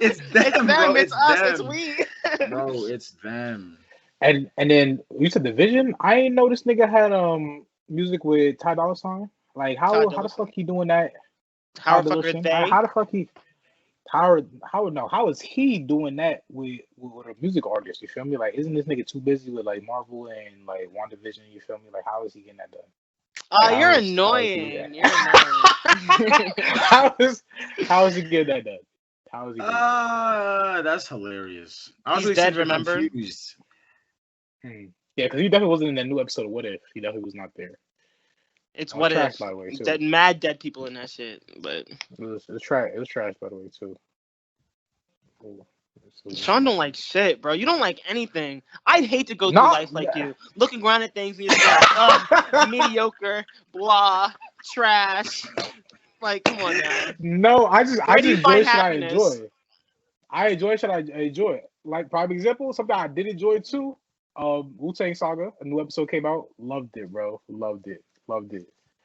it's bro. It's us. them. It's we. Bro, it's them. And then you said the Vision. I ain't know this nigga had music with Ty Dolla $ign. Like how the fuck he doing that? How the fuck are they? How the fuck he? How is he doing that with a music artist? You feel me? Like, isn't this nigga too busy with like Marvel and like WandaVision? You feel me? Like, how is he getting that done? You're annoying. You're annoying. How is he getting that done? How is he? That's hilarious. He's dead. Remember? Confused. Yeah, because he definitely wasn't in that new episode of What If. He definitely was not there. It's What If. By the way, too. Dead people in that shit, but it was trash. It was trash, by the way, too. Sean don't like shit, bro. You don't like anything. I'd hate to go through life like you, looking around at things and you're like, mediocre, blah, trash. Like, come on now. No, I just enjoy shit I enjoy. I enjoy shit I enjoy. Like, prime example, something I did enjoy too. Wu-Tang Saga, a new episode came out. Loved it, bro. Loved it.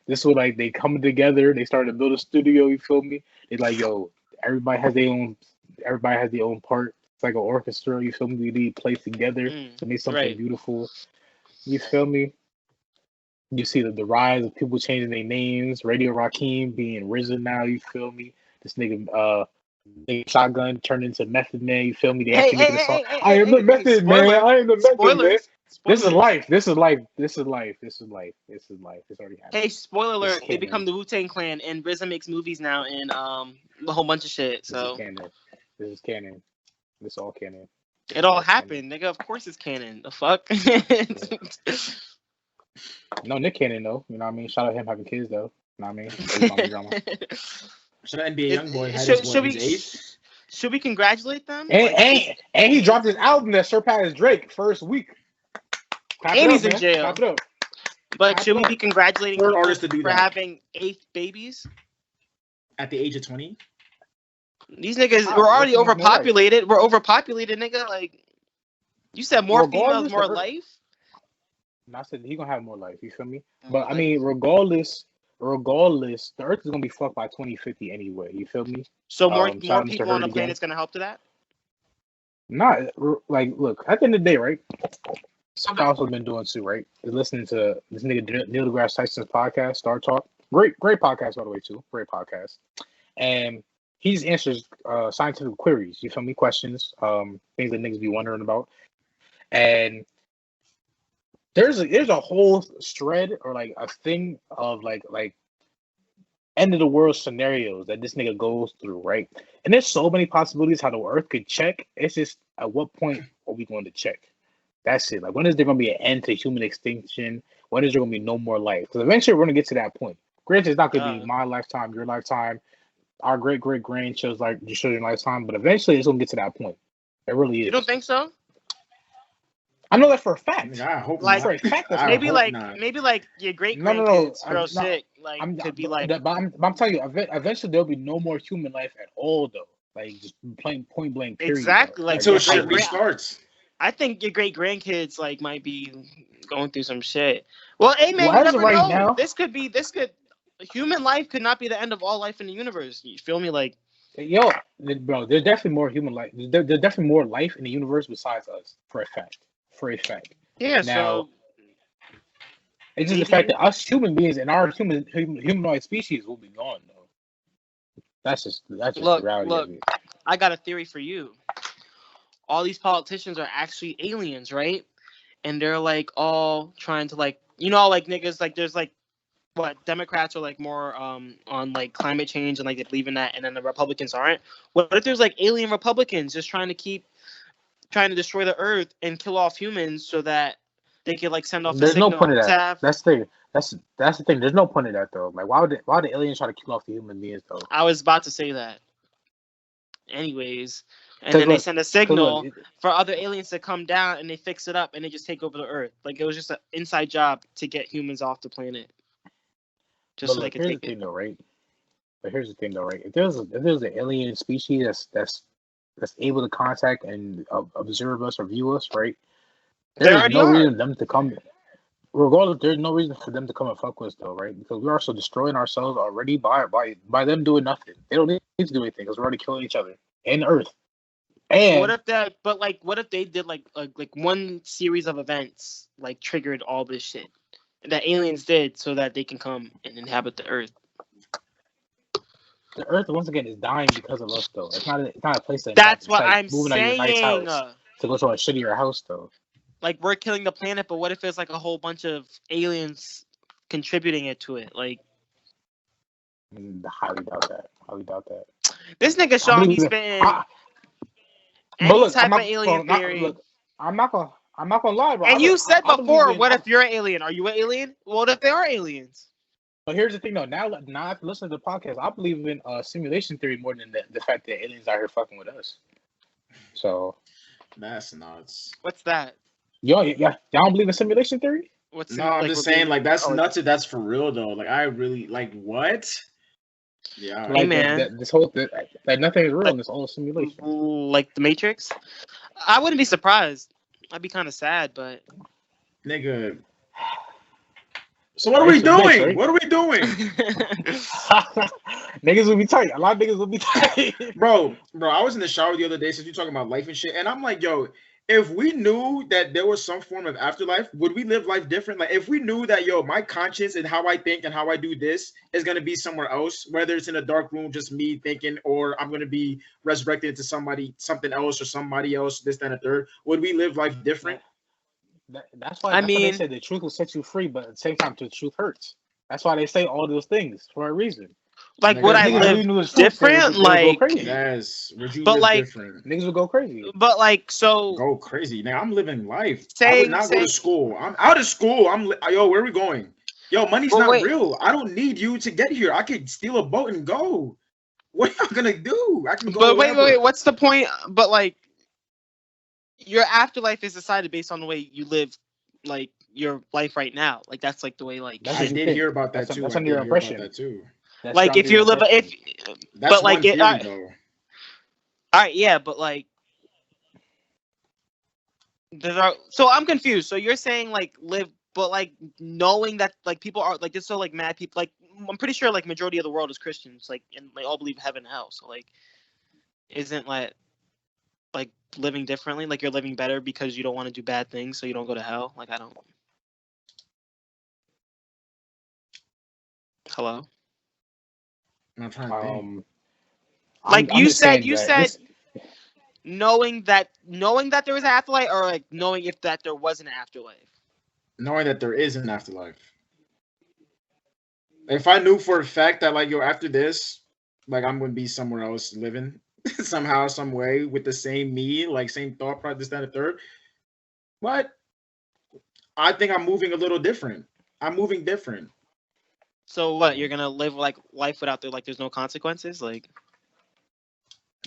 This was like they come together. They started to build a studio. You feel me? They like, yo, everybody has their own part. It's like an orchestra. You feel me? We need to play together to make something beautiful. You feel me? You see the rise of people changing their names. Radio Rakim being risen now. You feel me? This nigga, Shotgun turned into Method Man. You feel me? They actually making a song. I am the Method Man. I am the Method Man. This is life. It's already happening. Hey, spoiler alert! They become the Wu-Tang Clan, and RZA makes movies now, and a whole bunch of shit. So this is canon. This is all canon. It all happened, nigga. Of course it's canon. The fuck? No, Nick Cannon though. You know what I mean? Shout out him having kids though. You know what I mean? Shout out NBA YoungBoy. Should we congratulate them? And he dropped his album that surpassed Drake first week. And he's in jail. But should we be congratulating artists for having 8 babies at the age of 20? These niggas we're already overpopulated. We're overpopulated, nigga. Like you said, more females, more life. I said he gonna have more life. You feel me? But I mean, regardless, the Earth is gonna be fucked by 2050 anyway. You feel me? So more people on the planet is gonna help to that. Not like, look, at the end of the day, right? Something else I've been doing too, right? Is listening to this nigga Neil deGrasse Tyson's podcast, Star Talk. Great podcast, by the way, too. Great podcast. And he just answers scientific queries. You feel me? Questions, things that niggas be wondering about. And there's a whole thread or like a thing of like end of the world scenarios that this nigga goes through, right? And there's so many possibilities how the Earth could check. It's just at what point are we going to check? That's it. Like, when is there going to be an end to human extinction? When is there going to be no more life? Because eventually we're going to get to that point. Granted, it's not going to be my lifetime, your lifetime, our great-great-grandchildren's lifetime, but eventually it's going to get to that point. It really is. You don't think so? I know that for a fact. I hope like, not. Maybe like your great-grandkids real sick. Like, could be like... I'm telling you, eventually there'll be no more human life at all, though. Like, just plain point-blank period. Exactly. Like, until shit restarts. I think your great-grandkids, like, might be going through some shit. Well, hey, man, you never know. Now, This could human life could not be the end of all life in the universe. You feel me? Like, Yo, bro, there's definitely more human life. There's definitely more life in the universe besides us, for a fact. For a fact. yeah. Now, So it's just the maybe fact that us human beings and our humanoid species will be gone, though. That's just the reality look. of it. I got a theory for you. All these politicians are actually aliens, right? And they're like all trying to like, like niggas, like there's like what Democrats are like more on like climate change and like they believe in that, and then the Republicans aren't. What if there's like alien Republicans just trying to destroy the Earth and kill off humans so that they could like send off a There's no point signal of to that. have? That's the thing. That's the thing. There's no point of that though. Like, why would the aliens try to kill off the human beings though? I was about to say that. Anyways, and 'Cause then they look, send a 'cause signal look, for other aliens to come down and they fix it up and they just take over the Earth. Like it was just an inside job to get humans off the planet, just but so they look, could here's take the it. thing though, right? But here's the thing though, right? If there's an alien species that's able to contact and observe us or view us, right? They There is already no are. reason for them to come. Regardless, there's no reason for them to come and fuck with us though, right? Because we're also destroying ourselves already by them doing nothing. They don't need to do anything because we're already killing each other and Earth. What And if that? But like, what if they did like one series of events like triggered all this shit that aliens did so that they can come and inhabit the Earth? the Earth once again is dying because of us though. It's not a place to inhabit. That's It's what like I'm moving out of your nice saying. house to go to a shittier house though. Like we're killing the planet, but what if it's like a whole bunch of aliens contributing it to it? Like Highly doubt that. Highly doubt that. this nigga I Sean be believe it. spitting But any look, type of alien theory. look. I'm not gonna lie, bro. And you said I believe before, in. what if you're an alien? Are you an alien? What if they are aliens? But here's the thing, though. Now after listening to the podcast, I believe in simulation theory more than the fact that aliens are here fucking with us. So That's nuts. What's that? y'all don't believe in simulation theory? What's No, I'm just saying, like, that's oh, nuts. If that's for real, though. Like, I really like what? Yeah. Hey, Like man. this whole like nothing is real in this whole simulation. like the Matrix? I wouldn't be surprised. I'd be kind of sad, but Nigga. So what are we doing? Right? What are we doing? Niggas will be tight. A lot of niggas will be tight. Bro, I was in the shower the other day since you talking about life and shit, and I'm like, yo, if we knew that there was some form of afterlife, would we live life different? Like, if we knew that, yo, my conscience and how I think and how I do this is gonna be somewhere else, whether it's in a dark room, just me thinking, or I'm gonna be resurrected into something else, or somebody else, this, that, and the third, would we live life different? That's why they say the truth will set you free, but at the same time, the truth hurts. That's why they say all those things for a reason. like, Nigga, would I niggas live different? Like, Yes, would you but live like, different? Niggas will go crazy. but like, so Go crazy. Now I'm living life. I saying, would not go to school. I'm out of school. Yo, where are we going? Yo, money's Well, not wait. real. I don't need you to get here. I could steal a boat and go. What am I gonna do? I can go. but wherever. wait, what's the point? But like, your afterlife is decided based on the way you live, like your life right now. Like that's like the way, like That's I what you did think. hear about that That's- too. that's I under did your hear about impression. that too. That's like if you live, if That's but like one theory, it, though. all right, yeah, but like. So I'm confused. So you're saying like live, but like knowing that like people are like just so like mad people. Like I'm pretty sure like majority of the world is Christians. Like and they all believe in heaven and hell. So like, isn't like living differently? Like you're living better because you don't want to do bad things, so you don't go to hell. Like I don't. Hello. I'm trying to think. Like I'm you just said, saying knowing that there was an afterlife, or like knowing if that there was an afterlife. Knowing that there is an afterlife. If I knew for a fact that like yo after this, like I'm gonna be somewhere else living somehow, some way with the same me, like same thought process, this, that, and the third. But I think I'm moving a little different. I'm moving different. So what? You're gonna live like life without there's no consequences, like.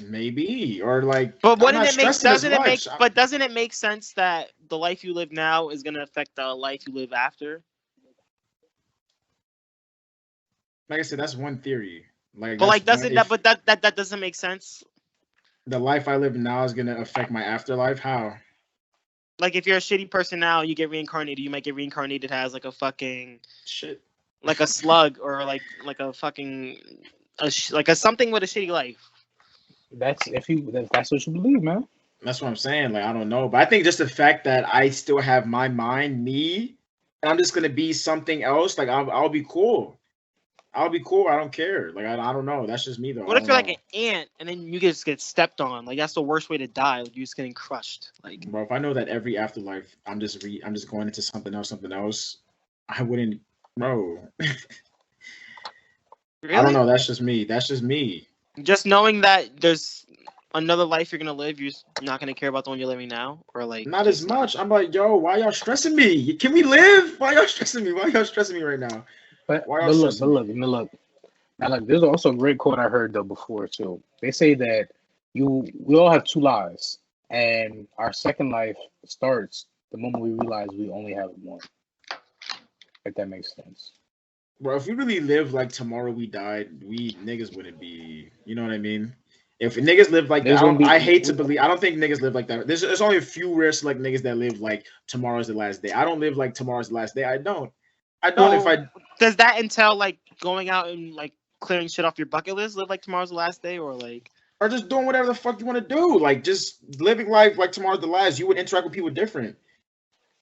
Maybe or like. But doesn't it make sense that the life you live now is gonna affect the life you live after? Like I said, that's one theory. Like, but like that doesn't make sense. The life I live now is gonna affect my afterlife. How? Like if you're a shitty person now, you get reincarnated. You might get reincarnated as like a fucking shit. like a slug or like a fucking like a something with a shitty life. That's what you believe, man. That's what I'm saying. Like, I don't know, but I think just the fact that I still have my mind, me, and I'm just gonna be something else. Like, I'll be cool. I'll be cool. I don't care. Like, I don't know. That's just me though. What if you're like an ant and then you just get stepped on? Like that's the worst way to die. Like, you're just getting crushed. Like, bro, if I know that every afterlife, I'm just going into something else. I wouldn't, bro. really? I don't know. That's just me. Just knowing that there's another life you're gonna live, you're just not gonna care about the one you're living now, or like not as much. I'm like, yo, why y'all stressing me? Can we live? Why y'all stressing me? Why y'all stressing me right now? But look. Now, like, there's also a great quote I heard though before too. They say that we all have two lives, and our second life starts the moment we realize we only have one. If that makes sense. Bro, if we really live like tomorrow we died, we niggas wouldn't be. You know what I mean? If niggas live like that, I hate to believe. I don't think niggas live like that. There's only a few rare select niggas that live like tomorrow's the last day. I don't live like tomorrow's the last day. I don't. Well, does that entail like going out and like clearing shit off your bucket list? Live like tomorrow's the last day, or just doing whatever the fuck you want to do. Like just living life like tomorrow's the last. You would interact with people different.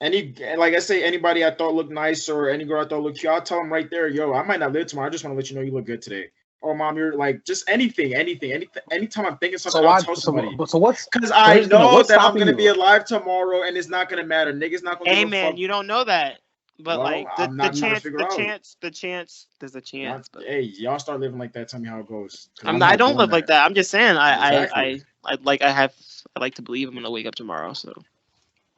Like I say, anybody I thought looked nice or any girl I thought looked cute, I'll tell them right there, yo, I might not live tomorrow. I just want to let you know you look good today. Oh, mom, you're like just anything. Anytime I'm thinking something, I'll tell somebody. So what's? Because I know that I'm gonna be alive tomorrow, and it's not gonna matter. Niggas not gonna. Hey man, you don't know that. But well, like the chance, there's a chance. But hey, y'all start living like that. Tell me how it goes. I don't live like that. I'm just saying. I like to believe I'm gonna wake up tomorrow. So.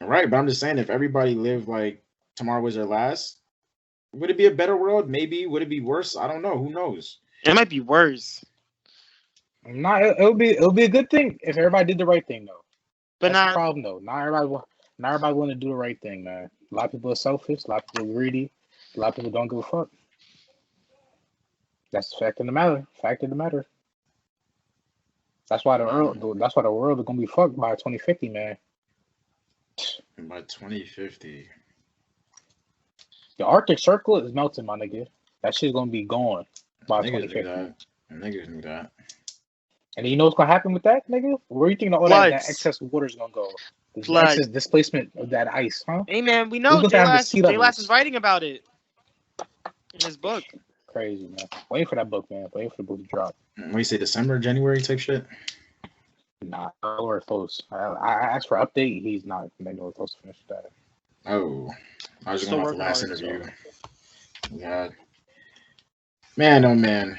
Right, but I'm just saying, if everybody lived like tomorrow was their last, would it be a better world? Maybe. Would it be worse? I don't know. Who knows? It might be worse. It'll be a good thing if everybody did the right thing though. But that's the problem though. Not everybody want to do the right thing, man. A lot of people are selfish. A lot of people are greedy. A lot of people don't give a fuck. That's the fact of the matter. That's why the world is gonna be fucked by 2050, man. By 2050, the Arctic Circle is melting, my nigga. That shit's gonna be gone by 2050. Niggas knew that. And you know what's gonna happen with that, nigga? Where do you think all that excess water is gonna go? The excess displacement of that ice, huh? Hey man, we know J Lass is writing about it in his book. Crazy, man. Waiting for that book, man. Waiting for the book to drop. What you say, December, January type shit? Nah, nowhere close. I asked for an update. He's not nowhere close to finish that. Oh, I was just going off the last interview. God, man, oh man.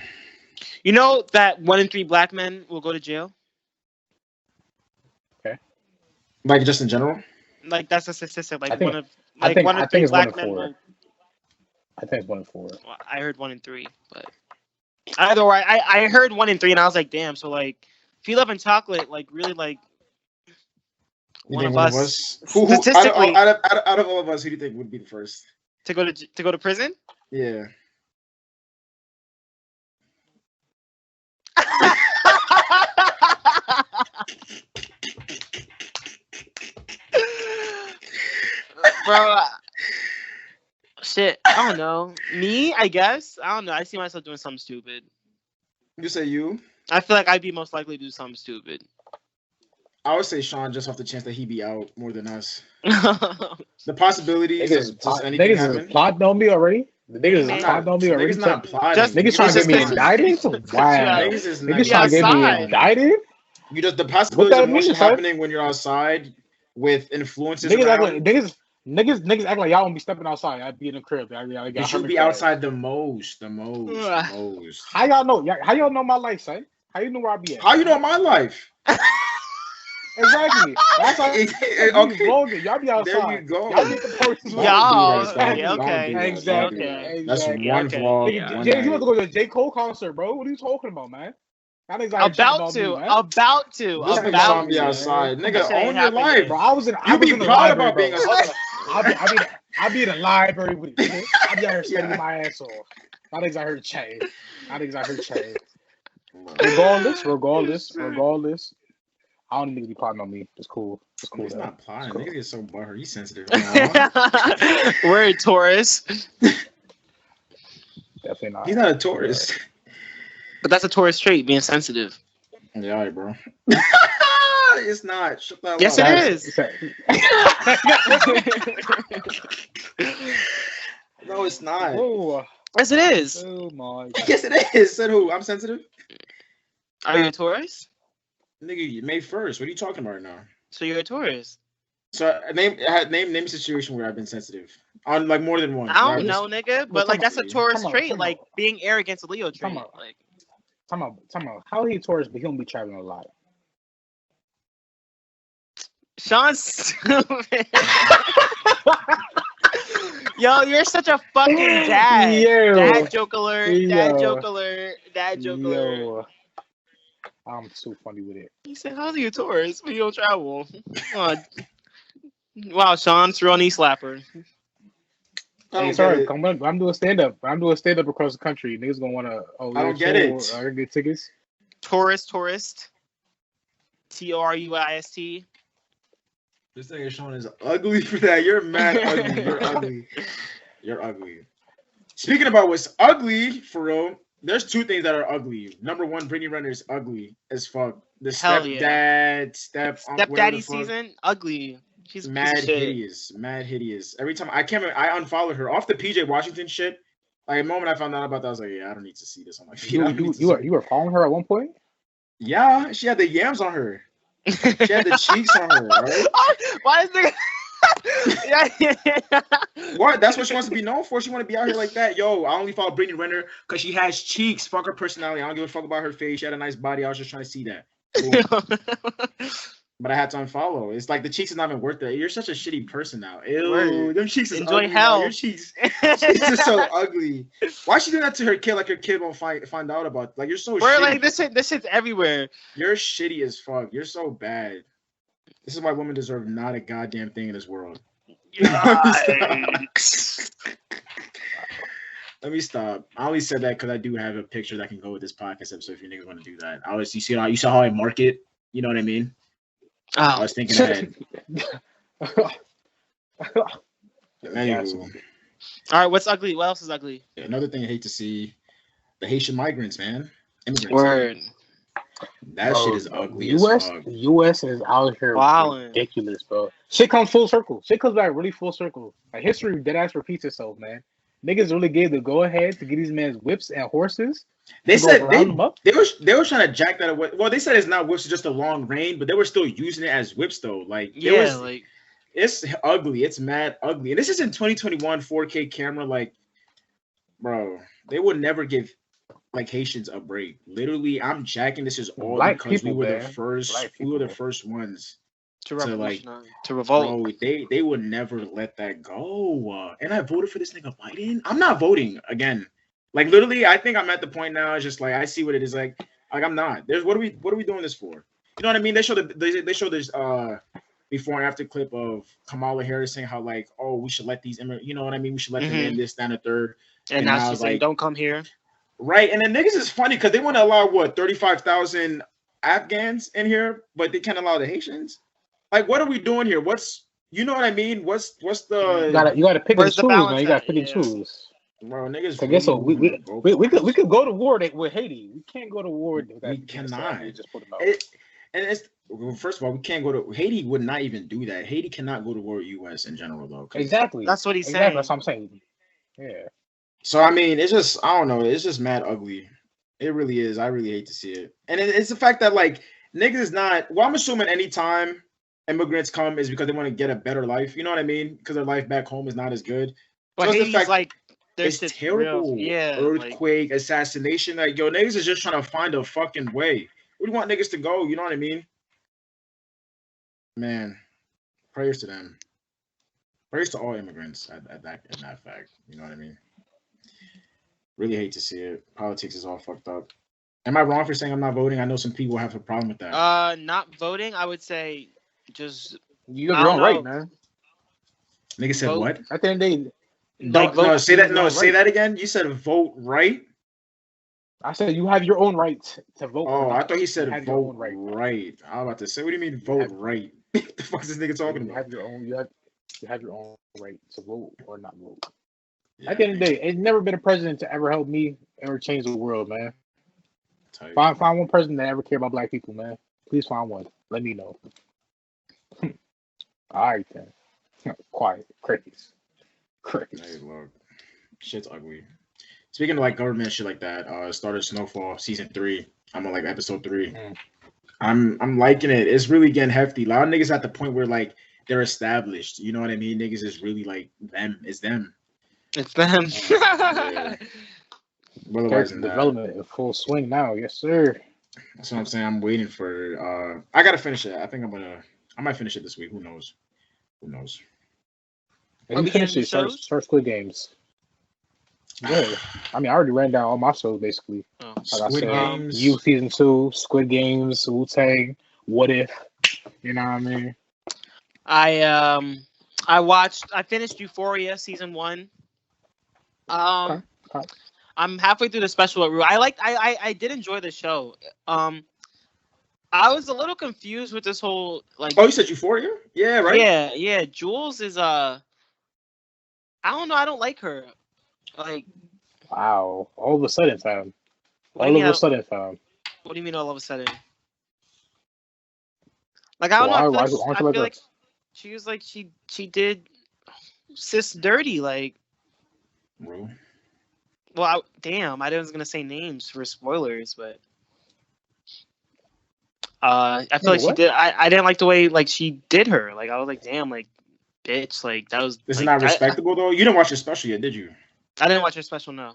You know that 1 in 3 black men will go to jail. Okay. Like just in general. Like that's a statistic. Like I think, one in 3 black men will. I think it's 1 in 4. Well, I heard 1 in 3, but either way, I heard 1 in 3, and I was like, damn. So like. If you live in chocolate, like really, like one of us. Statistically, out of all of us, who do you think would be the first to go to prison? Yeah. Bro, shit. I don't know. Me, I guess. I don't know. I see myself doing something stupid. You say you? I feel like I'd be most likely to do something stupid. I would say Sean, just off the chance that he be out more than us. The possibilities of just anything happen. Plotting on me already. The niggas is plotting on me already. Niggas not plotting. Niggas trying to get me indicted. Wow. Niggas trying to get me indicted. You just the possibilities of what's happening when you're outside with influences. Niggas act like y'all won't be stepping outside. I'd be in the crib. You should be outside the most. How y'all know? How y'all know my life, son? How you know where I be at? How you know my life? Exactly. That's how okay. Y'all be outside. There you go. Y'all get the person. Y'all. Okay. Exactly. Okay. That's one vlog. You want to go to a J. Cole concert, bro? What are you talking about, man? About to. About be outside, nigga. Own your life, bro. I was in the proud library, about being outside. I'll be in the library with it. I'll be out here studying my ass off. Not niggas I heard Che. Regardless. I don't need to be plotting on me. It's cool. He's not plotting. Nigga get so butthurt. He's sensitive. We're a Taurus. say not. He's not a tourist. But that's a tourist trait, being sensitive. Yeah, all right, bro. It's not. Shut that Yes, up. it is. No, it's not. Oh, Yes, it is. oh my God. Yes, it is. Said who? I'm sensitive. Are you a tourist? Nigga, May 1st. What are you talking about right now? So you're a tourist. So name a situation where I've been sensitive on like more than one. I don't know, nigga, but like that's a tourist trait, come like on. being arrogant's a Leo trait. Come on. Like, Come on. How he tourist, but he don't be traveling a lot. Sean's stupid. Yo, you're such a fucking dad. Yo. Dad joke alert. Dad Yo. joke alert. Dad joke alert. Yo, I'm too funny with it. He said, "How's he a tourist? But you don't travel." Wow, Sean's real knee slapper. Hey, sorry, I'm doing stand up. I'm doing stand up across the country. Niggas gonna wanna. Oh, I don't get it. I get tickets. Tourist. Tourist. This nigga Sean is ugly for that. You're mad ugly. You're ugly. You're ugly. Speaking about what's ugly, for real, there's two things that are ugly. Number one, Brittany Renner is ugly as fuck. The stepdaddy season, ugly. She's mad hideous. Mad hideous. Every time I unfollowed her off the PJ Washington shit. Like the moment I found out about that, I was like, yeah, I don't need to see this on my feed. You were following her at one point? Yeah, she had the yams on her. She had the cheeks on her, right? Why is there? What? That's what she wants to be known for. She want to be out here like that. Yo, I only follow Brittany Renner because she has cheeks. Fuck her personality. I don't give a fuck about her face. She had a nice body. I was just trying to see that. But I had to unfollow. It's like the cheeks is not even worth it. You're such a shitty person now. Ew, them cheeks is enjoy ugly hell. Now. Your cheeks are so ugly. Why she do that to her kid? Like her kid won't find out about. Like you're so. We're shitty. like this shit's everywhere. You're shitty as fuck. You're so bad. This is why women deserve not a goddamn thing in this world. Let me stop. I only said that because I do have a picture that can go with this podcast episode. If you niggas want to do that, you saw how I mark it. You know what I mean? Oh. I was thinking ahead. Anyway. All right, what's ugly? What else is ugly? Another thing I hate to see, the Haitian migrants, man. Immigrants. Word. That shit is ugly US, as fuck. The US is out here ridiculous, bro. Shit comes full circle. Shit comes back really full circle. Like history dead ass repeats itself, man. Niggas really gave the go ahead to get these men's whips and horses. They said they were trying to jack that away. Well, they said it's not whips, it's just a long rein, but they were still using it as whips though. Like it's ugly. It's mad ugly. And this is in 2021 4K camera. Like, bro, they would never give like Haitians a break. Literally, I'm jacking this is all because we were the first ones to revolt. Bro, they would never let that go. And I voted for this nigga Biden. I'm not voting again. Like literally, I think I'm at the point now. It's just like I see what it is like. Like I'm not. There's what are we doing this for? You know what I mean? They show this before and after clip of Kamala Harris saying how like, oh, we should let these you know what I mean? We should let them in this, that, and the third. And now she's like, don't come here. Right. And then niggas is funny because they want to allow 35,000 Afghans in here, but they can't allow the Haitians. Like, what are we doing here? You know what I mean? What's the you gotta pick and choose, man. You gotta pick and choose. Bro, niggas. I guess so. We could go to war with Haiti. We can't go to war with that. We cannot. Just put them out. First of all, we can't go to Haiti. Would not even do that. Haiti cannot go to war with U.S. in general, though. Exactly. That's what he's saying. That's what I'm saying. Yeah. So I mean, it's just I don't know. It's just mad ugly. It really is. I really hate to see it. And it's the fact that like niggas is not. Well, I'm assuming anytime immigrants come is because they want to get a better life. You know what I mean? Because their life back home is not as good. But Haiti's the fact, like. It's terrible. Earthquake, assassination. Like, yo, niggas is just trying to find a fucking way. Where do you want niggas to go? You know what I mean? Man, prayers to them. Prayers to all immigrants at that fact. You know what I mean? Really hate to see it. Politics is all fucked up. Am I wrong for saying I'm not voting? I know some people have a problem with that. Not voting, I would say just... You have your own right, man. Nigga said what? At the end of the day... Say that again. You said vote right. I said you have your own right to vote. Oh, I thought he said vote right. I was about to say, what do you mean vote right? What the fuck is this nigga talking about? You have your own right to vote or not vote. At the end of the day, it's never been a president to ever help me or change the world, man. Tight. Find one person that ever care about black people, man. Please find one. Let me know. All right then. Quiet. Crickets. Hey, look, shit's ugly. Speaking of like government shit like that, started Snowfall season 3. I'm on like episode 3. Mm. I'm liking it. It's really getting hefty. A lot of niggas at the point where like they're established. You know what I mean? Niggas is really like them. It's them. It's them. Yeah. Otherwise Character than that, development in full swing now. Yes, sir. that's what I'm saying. I'm waiting for. I gotta finish it. I think I might finish it this week. Who knows? Who knows? If Are you we finish getting it, start shows? Squid Games. Yeah. I mean, I already ran down all my shows basically. Oh. Like I Squid said, Games. You season 2, Squid Games, Wu-Tang, What If. You know what I mean? I finished Euphoria season 1. Okay. I'm halfway through the special. I did enjoy the show. I was a little confused with this whole like. Oh, you said Euphoria? Yeah, right. Yeah. Jules is I don't know. I don't like her. Like, Wow. All of a sudden, fam. what do you mean? Fam. What do you mean all of a sudden? Like, I don't know. Why I aren't you feel like like us? she was like she did sis dirty. Like, Bro. well, damn. I was gonna say names for spoilers, but I feel like she What? did. I didn't like the way like she did her. Like, I was like, damn, like, bitch, like that was. Isn't like, that respectable though? You didn't watch your special yet, did you? I didn't watch her special, no.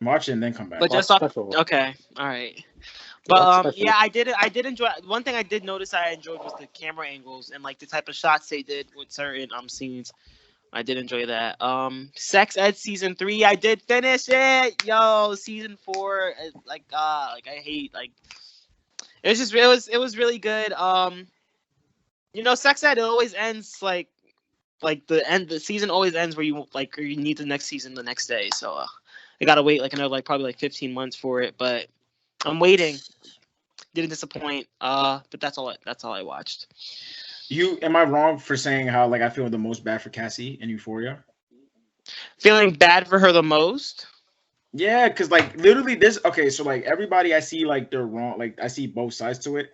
Watch it and then come back. But just off, okay, all right. But yeah, I did enjoy. One thing I did notice I enjoyed was the camera angles and like the type of shots they did with certain scenes. I did enjoy that. Sex Ed season 3, I did finish it. Yo, season 4, like I hate like. It was really good. Sex Ed, it always ends like the season always ends where you need the next season the next day. So I gotta wait like another probably 15 months for it, but I'm waiting. Didn't disappoint. But that's all I watched. Am I wrong for saying how like I feel the most bad for Cassie in Euphoria? Feeling bad for her the most? Yeah, because like literally this. Okay, so like everybody I see like they're wrong. Like I see both sides to it.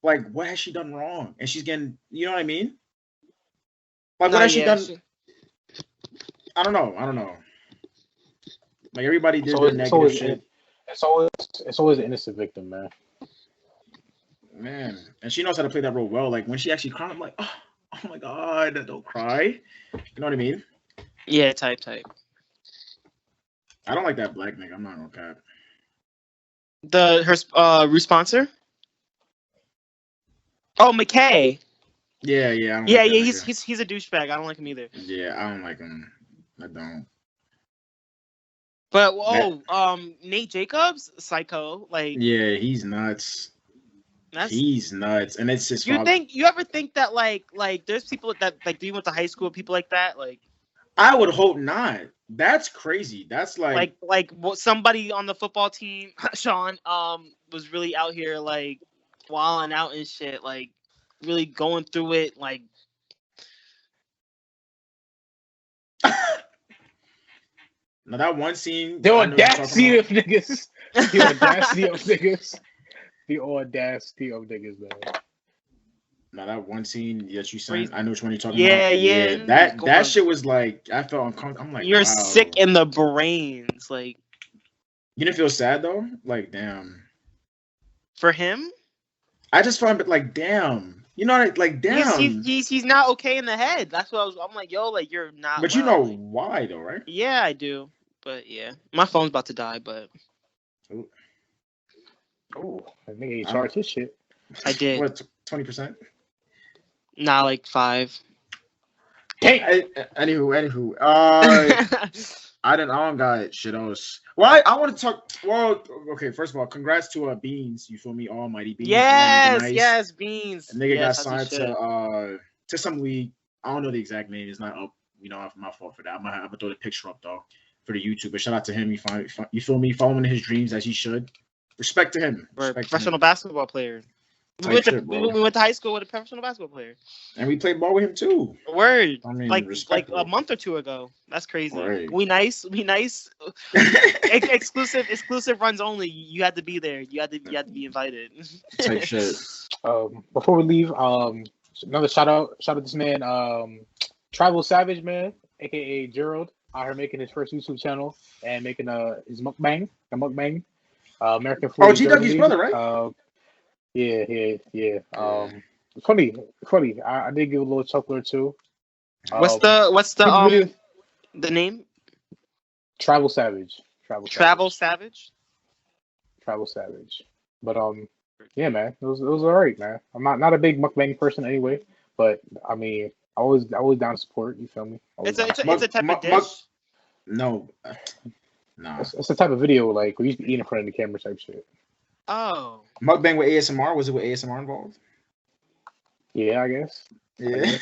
Like what has she done wrong? And she's getting. You know what I mean? Like what has she done? I don't know. Like everybody did their negative shit. It's always an innocent victim, man. Man, and she knows how to play that role well. Like when she actually cried, I'm like, oh my god, don't cry. You know what I mean? Yeah, type. I don't like that black nigga. I'm not gonna cap. Her sponsor? Oh, McKay. Yeah. He's a douchebag. I don't like him either. Yeah, I don't like him. I don't. But Nate Jacobs, psycho. Like, yeah, he's nuts. He's nuts, and it's just. You ever think that like there's people that like, do you went to high school, people like that? Like, I would hope not. That's crazy. That's like somebody on the football team, Sean, was really out here like wilding out and shit, like really going through it, like. Now that one scene, the audacity of niggas. The audacity of niggas. The audacity of niggas, man. Now that one scene that you sent, I know which one you're talking about. Yeah. That shit was like, I felt uncomfortable. I'm like, you're sick in the brains. Like, you didn't feel sad though? Like, damn. For him? I just found it like, damn. You know, like, damn. He's not okay in the head. That's what I'm like, yo, like, you're not. But you know why though, right? Yeah, I do. But yeah, my phone's about to die. But. Oh, that nigga ain't charged his shit. I did. What, 20%? Nah, like 5. Hey, anywho. I don't got shit else. Well, I want to talk. Well, okay. First of all, congrats to Beans. You feel me? Almighty Beans. Yes, Beans. And nigga got signed to some league. I don't know the exact name. It's not up. You know, my fault for that. I'm gonna throw the picture up though for the YouTube. But shout out to him. You feel me? Following his dreams as he should. Respect to him. Professional basketball player. We went to high school with a professional basketball player. And we played ball with him too. Word. I mean, like a month or two ago. That's crazy. Right. We nice. exclusive runs only. You had to be there. You had to be invited. Type shit. Before we leave, another shout out to this man, Travel Savage, man, aka Gerald, out here making his first YouTube channel and making his mukbang, American food. Oh, G Dougie's brother, right? Yeah. Funny. I did give a little chuckle or two. What's the name? Travel Savage. Travel Savage. But yeah, man, it was all right, man. I'm not a big mukbang person anyway, but I mean, I always down to support. You feel me? It's a type of dish. No. It's a type of video like we used to eat in front of the camera type shit. Oh. Mukbang with ASMR? Was it with ASMR involved? Yeah, I guess. Yeah.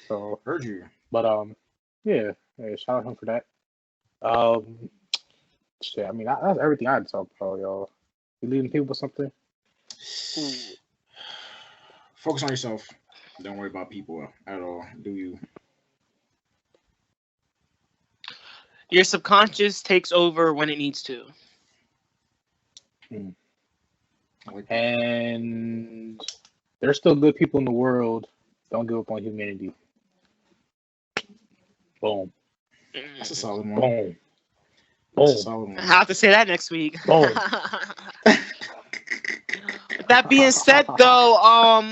So heard you. But yeah, shout out him for that. Shit, I mean that's everything I had to talk about, y'all. You leaving people with something? Focus on yourself. Don't worry about people at all. Do you? Your subconscious takes over when it needs to. And there's still good people in the world. Don't give up on humanity. Boom. That's a solid one. Boom. That's a solid one. I have to say that next week. Boom. With that being said, though,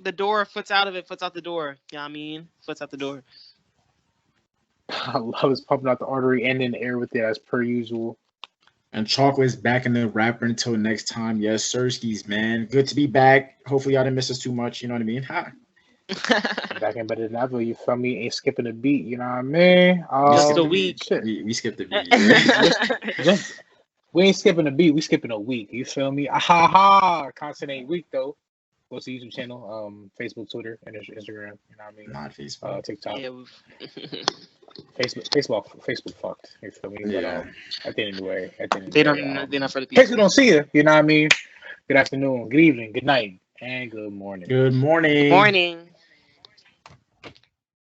the door, foot's out the door. You know what I mean? Foot's out the door. I was pumping out the artery and in the air with it as per usual. And Chocolate's back in the wrapper until next time. Yes, Sirskis, man. Good to be back. Hopefully y'all didn't miss us too much. You know what I mean? Ha. Back in better than ever. You feel me? Ain't skipping a beat. You know what I mean? Just a week. We skipped a beat. We ain't skipping a beat. We skipping a week. You feel me? Ha. Content ain't weak though. Go to YouTube channel, Facebook, Twitter, and Instagram. You know what I mean? Not Facebook. TikTok. Yeah, Facebook fucked. You feel me? Yeah. But, at the end of the way, they're not for the people. Facebook don't see you. You know what I mean? Good afternoon, good evening, good night, and good morning. Good morning. Good morning.